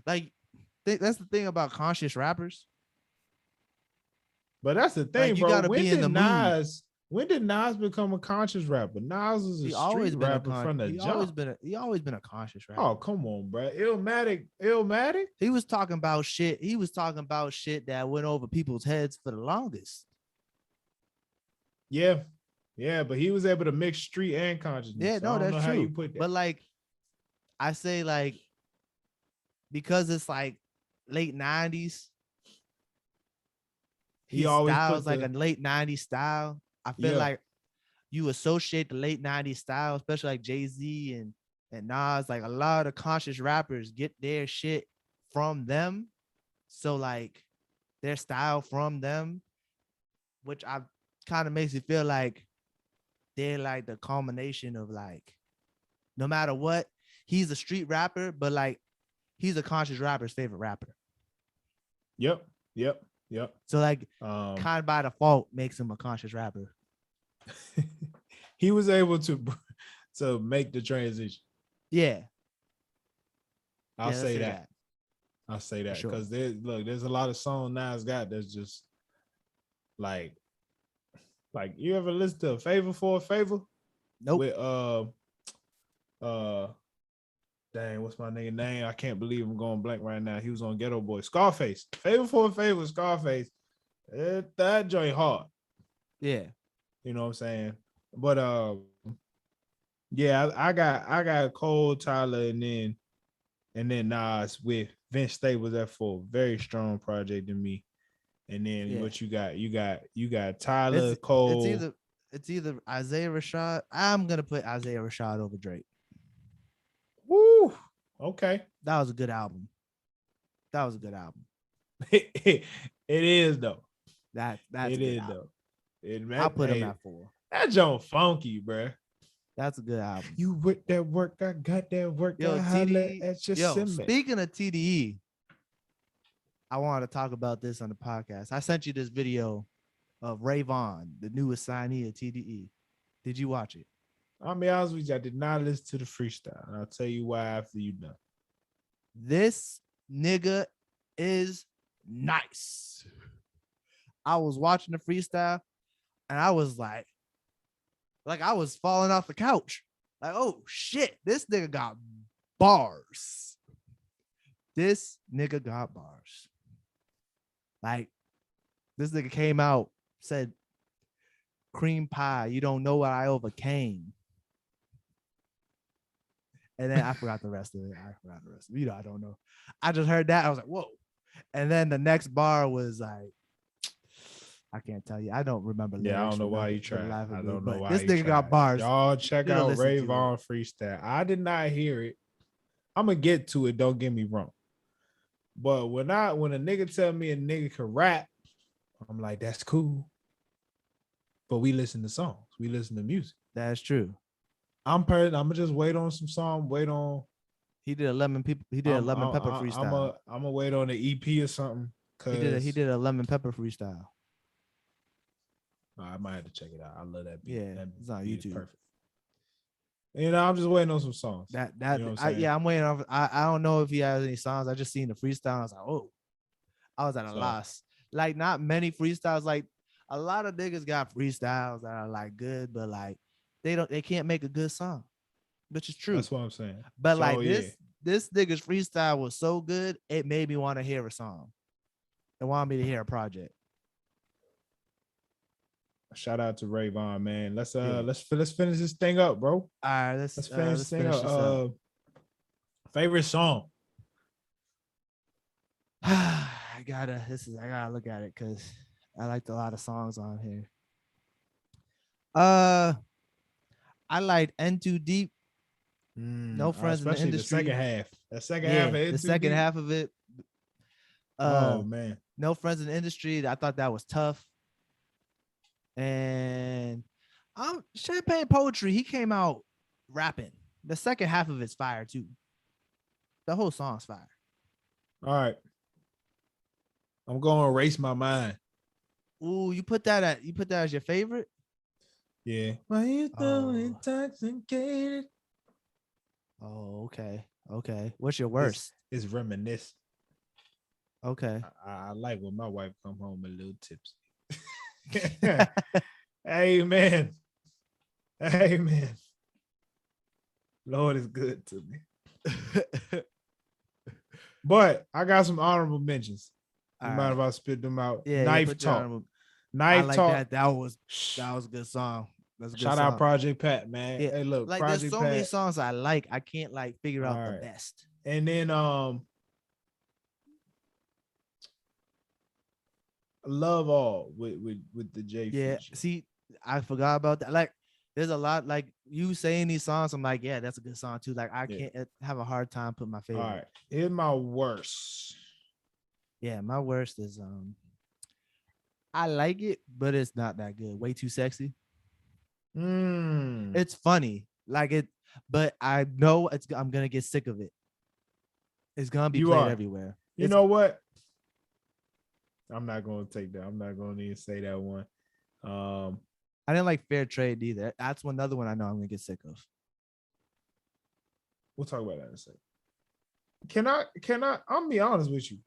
[SPEAKER 2] Like, that's the thing about conscious rappers.
[SPEAKER 1] But that's the thing,
[SPEAKER 2] like,
[SPEAKER 1] bro.
[SPEAKER 2] You gotta be in the mood.
[SPEAKER 1] When did Nas become a conscious rapper? Nas was a street rapper from the jump.
[SPEAKER 2] He always been a conscious rapper.
[SPEAKER 1] Oh, come on, bro. Illmatic.
[SPEAKER 2] He was talking about shit. He was talking about shit that went over people's heads for the longest.
[SPEAKER 1] Yeah. Yeah, but he was able to mix street and consciousness.
[SPEAKER 2] Yeah, no, that's true. How you put that. But like, I say like, because it's like late 90s, he always styles like a late 90s style. I feel like you associate the late 90s style, especially like Jay-Z and Nas, like a lot of conscious rappers get their shit from them. So like their style from them, which I kind of makes it feel like they're like the culmination of like, no matter what, he's a street rapper, but like he's a conscious rapper's favorite rapper.
[SPEAKER 1] Yep.
[SPEAKER 2] So like kind of by default makes him a conscious rapper.
[SPEAKER 1] He was able to make the transition.
[SPEAKER 2] Yeah.
[SPEAKER 1] I'll say that. I'll say that because there's a lot of songs Nas got that's just like you ever listen to Favor for a Favor?
[SPEAKER 2] Nope.
[SPEAKER 1] With dang, what's my nigga name? I can't believe I'm going blank right now. He was on Ghetto Boy. Scarface. Favor for a Favor, Scarface. That joint hard.
[SPEAKER 2] Yeah.
[SPEAKER 1] You know what I'm saying? But yeah, I got Cole, Tyler, and then Nas with Vince Staples at 4. Very strong project to me. And then what you got Tyler, Cole.
[SPEAKER 2] It's either Isaiah Rashad. I'm gonna put Isaiah Rashad over Drake.
[SPEAKER 1] Woo. Okay.
[SPEAKER 2] That was a good album.
[SPEAKER 1] It is though.
[SPEAKER 2] That's
[SPEAKER 1] it is
[SPEAKER 2] album.
[SPEAKER 1] Though.
[SPEAKER 2] I'll put him at 4.
[SPEAKER 1] That joint funky, bro.
[SPEAKER 2] That's a good album.
[SPEAKER 1] You with that work, I got that work.
[SPEAKER 2] Yo, TDE. Speaking of TDE, I wanted to talk about this on the podcast. I sent you this video of Ray Vaughn, the new assignee of TDE. Did you watch it?
[SPEAKER 1] I'll be honest with you, I did not listen to the freestyle. And I'll tell you why after you done.
[SPEAKER 2] This nigga is nice. I was watching the freestyle and I was like I was falling off the couch. Like, oh shit, this nigga got bars. This nigga got bars. Like, this nigga came out, said, cream pie, you don't know what I overcame. And then I forgot the rest of it. You know, I don't know. I just heard that. I was like, whoa. And then the next bar was like, I can't tell you. I don't remember.
[SPEAKER 1] Yeah, I don't know why you tried. I don't know why
[SPEAKER 2] this nigga got bars.
[SPEAKER 1] Y'all check out Ray Vaughn freestyle. I did not hear it. I'm gonna get to it. Don't get me wrong. But when a nigga tell me a nigga can rap, I'm like, that's cool. But we listen to songs. We listen to music.
[SPEAKER 2] That's true.
[SPEAKER 1] I'm gonna just wait on some song. Wait on.
[SPEAKER 2] He did a lemon pepper freestyle.
[SPEAKER 1] I'm gonna wait on the EP or something.
[SPEAKER 2] He did a lemon pepper freestyle.
[SPEAKER 1] I might have to check it out. I love that beat.
[SPEAKER 2] Yeah, it's on YouTube.
[SPEAKER 1] Perfect. You know, I'm just waiting on some songs.
[SPEAKER 2] I'm waiting on. I don't know if he has any songs. I just seen the freestyle. I was like, oh, I was at a loss. Like, not many freestyles. Like, a lot of niggas got freestyles that are like good, but like they can't make a good song, which is true.
[SPEAKER 1] That's what I'm saying.
[SPEAKER 2] But this nigga's freestyle was so good, it made me want to hear a song. It wanted me to hear a project.
[SPEAKER 1] Shout out to Ray Vaughn, man. Let's finish this thing up, bro.
[SPEAKER 2] All right, let's finish this thing
[SPEAKER 1] up. Favorite song.
[SPEAKER 2] I gotta look at it because I liked a lot of songs on here. I liked N Too Deep. No Friends in the Industry.
[SPEAKER 1] The second half of it.
[SPEAKER 2] The second half of it.
[SPEAKER 1] Oh man.
[SPEAKER 2] No Friends in the Industry. I thought that was tough. And Champagne Poetry, he came out rapping. The second half of it's fire too. The whole song's fire.
[SPEAKER 1] All right. I'm going to Erase My Mind.
[SPEAKER 2] Ooh, you put that as your favorite?
[SPEAKER 1] Yeah. Why you so intoxicated?
[SPEAKER 2] Oh, okay. What's your worst?
[SPEAKER 1] It's Reminisce.
[SPEAKER 2] Okay.
[SPEAKER 1] I like when my wife come home a little tipsy. Amen. Lord is good to me. But I got some honorable mentions. You mind if I spit them out?
[SPEAKER 2] Yeah,
[SPEAKER 1] Knife Talk. Knife Talk.
[SPEAKER 2] That was a good song. That's a good
[SPEAKER 1] Shout
[SPEAKER 2] song.
[SPEAKER 1] out Project Pat, man.
[SPEAKER 2] Yeah.
[SPEAKER 1] Hey, look,
[SPEAKER 2] like
[SPEAKER 1] Project
[SPEAKER 2] there's so
[SPEAKER 1] Pat.
[SPEAKER 2] many songs I can't figure out the best.
[SPEAKER 1] And then Love All with the J.
[SPEAKER 2] Yeah,
[SPEAKER 1] feature.
[SPEAKER 2] see, I forgot about that. Like, there's a lot, like you saying these songs, I'm like, yeah, that's a good song too. Like, I can't have a hard time putting my favorite.
[SPEAKER 1] All right, here's my worst.
[SPEAKER 2] Yeah, my worst is I like it, but it's not that good. Way Too Sexy. It's funny, like it, but I know I'm gonna get sick of it. It's gonna be played everywhere.
[SPEAKER 1] You know what? I'm not gonna take that. I'm not gonna even say that one.
[SPEAKER 2] I didn't like Fair Trade either. That's another one I know I'm gonna get sick of.
[SPEAKER 1] We'll talk about that in a second. Can I? I'll be honest with you.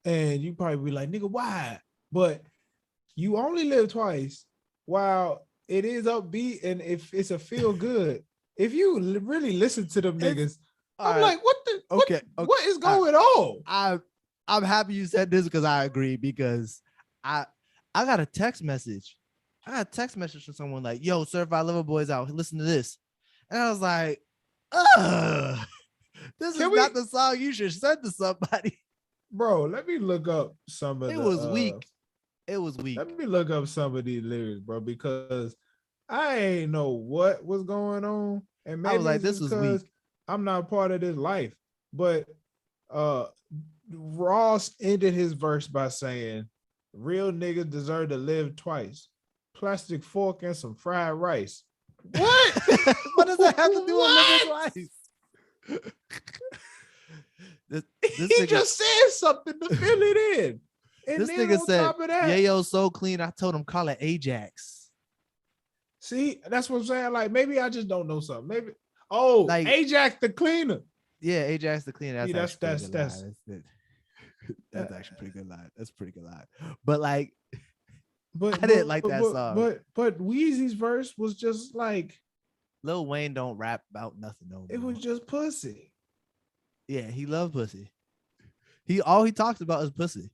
[SPEAKER 1] And you probably be like, nigga, why? But you only live twice. While it is upbeat, and if it's a feel good, if you really listen to them niggas, I'm like, what is going on?
[SPEAKER 2] I'm happy you said this because I agree, because I got a text message. I got a text message from someone like, yo, Certified Lover Boy's out. Listen to this. And I was like, this is not the song you should send to somebody.
[SPEAKER 1] Bro, let me look up some of
[SPEAKER 2] it was weak. It was weak.
[SPEAKER 1] Let me look up some of these lyrics, bro, because I ain't know what was going on. And maybe I was like, this was weak. I'm not part of this life. But Ross ended his verse by saying, real niggas deserve to live twice. Plastic fork and some fried rice. What?
[SPEAKER 2] What does that have to do with living twice?
[SPEAKER 1] He just said something to fill it in. And
[SPEAKER 2] this nigga said, Yayo so clean, I told him call it Ajax.
[SPEAKER 1] See, that's what I'm saying. Like, maybe I just don't know something. Maybe, like Ajax the cleaner.
[SPEAKER 2] Yeah, Ajax the Cleaner. That's
[SPEAKER 1] Yeah,
[SPEAKER 2] actually pretty good line. That's actually pretty good line. That's a pretty good line. But like, I didn't like that song.
[SPEAKER 1] but Weezy's verse was just like
[SPEAKER 2] Lil Wayne don't rap about nothing no more.
[SPEAKER 1] it was just pussy.
[SPEAKER 2] Yeah, he loved pussy. All he talks about is pussy.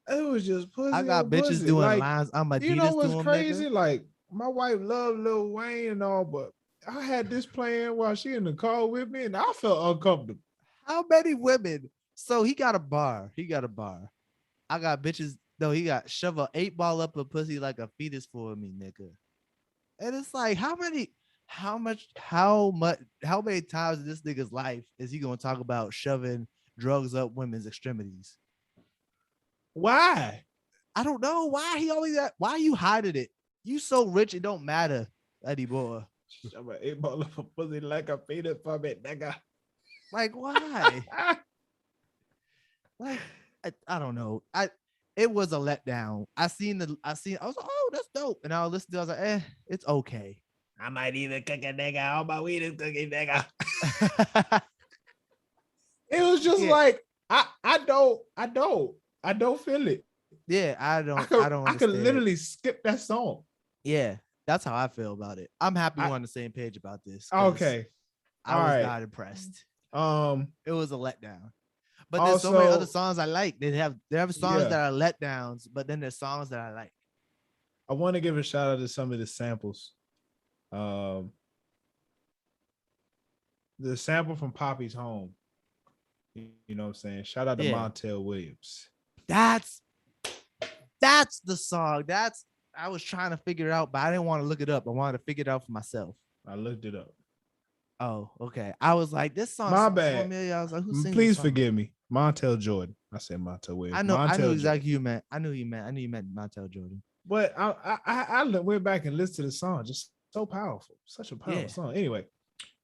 [SPEAKER 1] It was just pussy.
[SPEAKER 2] I got
[SPEAKER 1] on
[SPEAKER 2] bitches
[SPEAKER 1] pussy.
[SPEAKER 2] doing
[SPEAKER 1] Like,
[SPEAKER 2] lines. I'm Adidas
[SPEAKER 1] you know
[SPEAKER 2] to
[SPEAKER 1] what's
[SPEAKER 2] him,
[SPEAKER 1] crazy?
[SPEAKER 2] nigga.
[SPEAKER 1] Like, my wife loved Lil Wayne and all, but I had this playing while she in the car with me, and I felt uncomfortable.
[SPEAKER 2] How many women? So he got a bar. I got bitches. No, he got shove a 8-ball up a pussy like a fetus for me, nigga. And it's like, how many times in this nigga's life is he gonna talk about shoving drugs up women's extremities?
[SPEAKER 1] Why?
[SPEAKER 2] I don't know why he always that. Why you hiding it? You so rich it don't matter anymore.
[SPEAKER 1] Shove an 8-ball up a pussy like a fetus for me, nigga.
[SPEAKER 2] Like why? Like I don't know. It was a letdown. I was like, oh, that's dope. And I was listening to it, I was like, it's okay.
[SPEAKER 1] I might even cook a nigga. All my weed is cooking, nigga. It was just like I don't feel it.
[SPEAKER 2] Yeah, I don't
[SPEAKER 1] I could
[SPEAKER 2] understand.
[SPEAKER 1] literally skip that song.
[SPEAKER 2] Yeah, that's how I feel about it. I'm happy we're on the same page about this.
[SPEAKER 1] Okay.
[SPEAKER 2] I was not impressed. It was a letdown. But there's so many other songs I like. They have songs that are letdowns, but then there's songs that I like.
[SPEAKER 1] I want to give a shout out to some of the samples. The sample from Poppy's Home. You know what I'm saying? Shout out to Montel Williams.
[SPEAKER 2] That's the song. I was trying to figure it out, but I didn't want to look it up. I wanted to figure it out for myself.
[SPEAKER 1] I looked it up.
[SPEAKER 2] Oh, okay. I was like, this song.
[SPEAKER 1] My bad.
[SPEAKER 2] So familiar. I was like, who sings
[SPEAKER 1] Please forgive me. Montel Jordan. I said Montel Williams.
[SPEAKER 2] I knew exactly who you meant. I knew you meant Montel Jordan.
[SPEAKER 1] But I went back and listened to the song. Just so powerful. Such a powerful song. Anyway,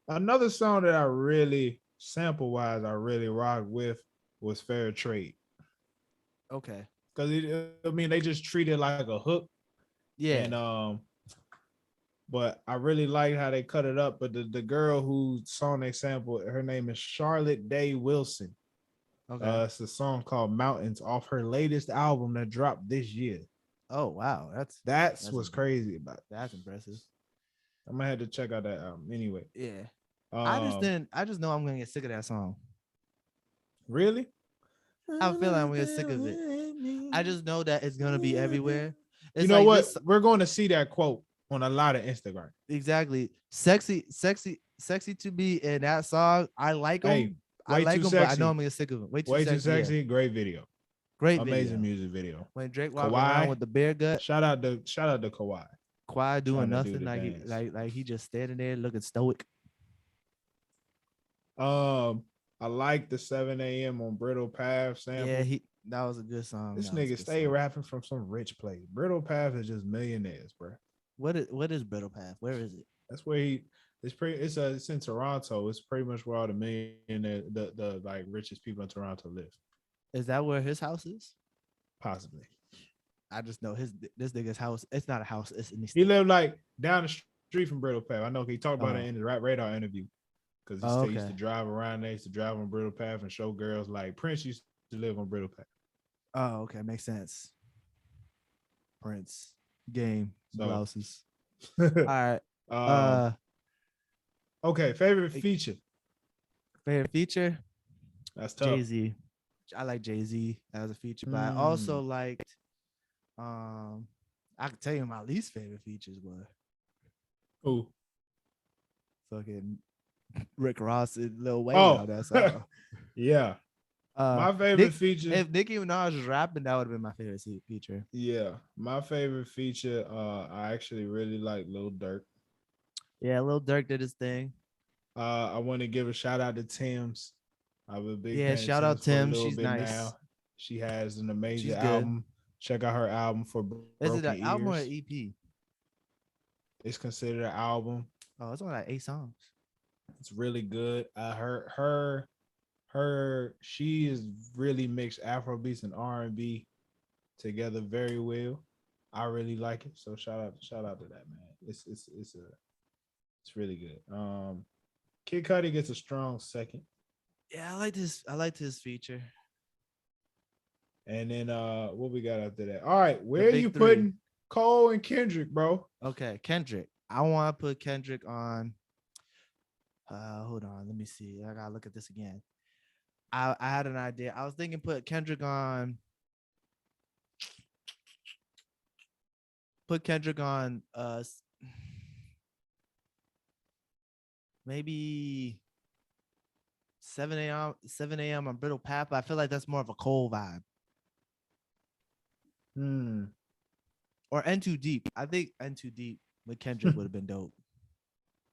[SPEAKER 1] another song that I really, sample wise, I really rocked with was Fair Trade.
[SPEAKER 2] Okay.
[SPEAKER 1] Because they just treat it like a hook.
[SPEAKER 2] Yeah.
[SPEAKER 1] And but I really like how they cut it up. But the girl whose song they sampled, her name is Charlotte Day Wilson.
[SPEAKER 2] Okay.
[SPEAKER 1] It's a song called Mountains off her latest album that dropped this year.
[SPEAKER 2] Oh wow,
[SPEAKER 1] that's what's crazy about it.
[SPEAKER 2] That's impressive.
[SPEAKER 1] I'm gonna have to check out that album anyway.
[SPEAKER 2] Yeah. I just know I'm gonna get sick of that song.
[SPEAKER 1] Really?
[SPEAKER 2] I feel like I'm gonna get sick of it. I just know that it's gonna be everywhere. It's
[SPEAKER 1] you know like what? We're going to see that quote on a lot of Instagram.
[SPEAKER 2] Exactly. Sexy to be in that song. I like him. I like him, but I know I'm gonna get sick of him. Way too sexy.
[SPEAKER 1] Yeah. Great video. Amazing music video.
[SPEAKER 2] When Drake walking around with the bear gut.
[SPEAKER 1] Shout out to Kawhi.
[SPEAKER 2] Kawhi doing nothing, like he just standing there looking stoic.
[SPEAKER 1] I like the 7 a.m. on Brittle Path sample.
[SPEAKER 2] Yeah, that was a good song.
[SPEAKER 1] This nigga stay rapping from some rich place. Brittle Path is just millionaires, bro.
[SPEAKER 2] What is Brittle Path? Where is it?
[SPEAKER 1] That's where it's in Toronto. It's pretty much where all the millionaire, the like richest people in Toronto live.
[SPEAKER 2] Is that where his house is?
[SPEAKER 1] Possibly.
[SPEAKER 2] I just know this nigga's house. It's not a house. It's in the
[SPEAKER 1] He lived like down the street from Brittle Path. I know he talked about it in the Rap Radar interview. Because he used to drive around there, used to drive on Brittle Path and show girls like Prince used to live on Brittle Path.
[SPEAKER 2] Oh, okay. Makes sense. Prince. Game. Blouses. All right.
[SPEAKER 1] Okay, favorite feature.
[SPEAKER 2] Favorite feature?
[SPEAKER 1] That's tough.
[SPEAKER 2] Jay-Z. I like Jay-Z as a feature, but I also liked I can tell you my least favorite features were fucking Rick Ross and Lil Wayne.
[SPEAKER 1] Oh,
[SPEAKER 2] that's all.
[SPEAKER 1] Yeah. My favorite feature.
[SPEAKER 2] If Nicki Minaj was rapping, that would have been my favorite feature.
[SPEAKER 1] Yeah. My favorite feature, I actually really like Lil Durk.
[SPEAKER 2] Yeah, Lil Durk did his thing.
[SPEAKER 1] I want to give a shout out to Tim's. I'm a big fan
[SPEAKER 2] shout out Tim. She's nice. Now.
[SPEAKER 1] She has an amazing album. Check out her album for Broken Ears. Is it an album or an EP? It's considered an album.
[SPEAKER 2] Oh, it's only like 8 songs.
[SPEAKER 1] It's really good. She is really mixed Afrobeats and R&B together very well. I really like it. So shout out to that, man. It's really good. Kid Cudi gets a strong second.
[SPEAKER 2] Yeah, I liked his feature.
[SPEAKER 1] And then what we got after that? All right, where
[SPEAKER 2] The
[SPEAKER 1] are
[SPEAKER 2] big
[SPEAKER 1] you
[SPEAKER 2] three.
[SPEAKER 1] putting Cole and Kendrick, bro?
[SPEAKER 2] Okay, Kendrick. I want to put Kendrick on. Hold on, let me see. I gotta look at this again. I had an idea. I was thinking put Kendrick on. Put Kendrick on. Maybe 7 a.m. 7 a.m. on Brittle Path. But I feel like that's more of a Cole vibe. Or N Too Deep. I think N Too Deep with Kendrick would have been dope.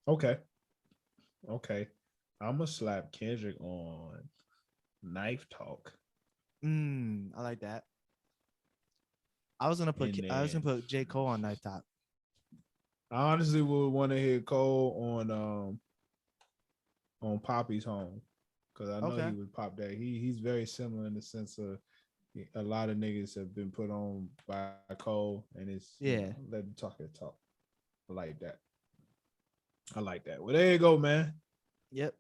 [SPEAKER 1] Okay. I'm gonna slap Kendrick on Knife Talk.
[SPEAKER 2] I like that. I was gonna put J. Cole on Knife Talk.
[SPEAKER 1] I honestly would want to hear Cole on Poppy's Home, because I know he would pop that. He's very similar in the sense of a lot of niggas have been put on by Cole, and it's let him talk. I like that. Well, there you go, man.
[SPEAKER 2] Yep.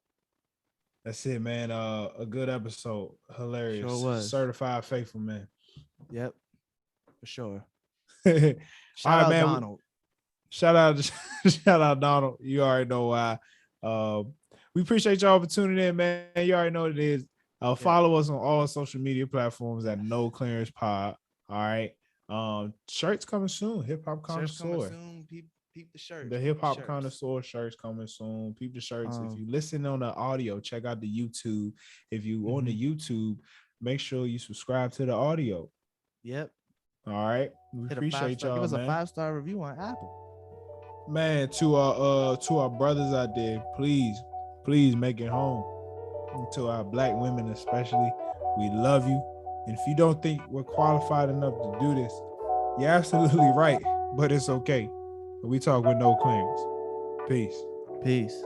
[SPEAKER 1] That's it, man. A good episode. Hilarious.
[SPEAKER 2] Sure was.
[SPEAKER 1] Certified faithful, man.
[SPEAKER 2] Yep. For sure.
[SPEAKER 1] Shout out, man.
[SPEAKER 2] Donald.
[SPEAKER 1] Shout out Donald. You already know why. We appreciate y'all for tuning in, man. You already know what it is. Follow us on all social media platforms at No Clearance Pod. All right. Shirts coming soon. Hip Hop Connoisseur.
[SPEAKER 2] Peep the shirt.
[SPEAKER 1] The Hip Hop Connoisseur shirts coming soon. Peep the shirts. If you listen on the audio, check out the YouTube. If you on the YouTube, make sure you subscribe to the audio.
[SPEAKER 2] Yep.
[SPEAKER 1] All right. We appreciate y'all.
[SPEAKER 2] Give us
[SPEAKER 1] man.
[SPEAKER 2] a 5-star review on Apple.
[SPEAKER 1] Man, to our brothers out there, please make it home. And to our Black women especially, we love you. And if you don't think we're qualified enough to do this, you're absolutely right, but it's okay. We talk with no clearance. Peace.
[SPEAKER 2] Peace.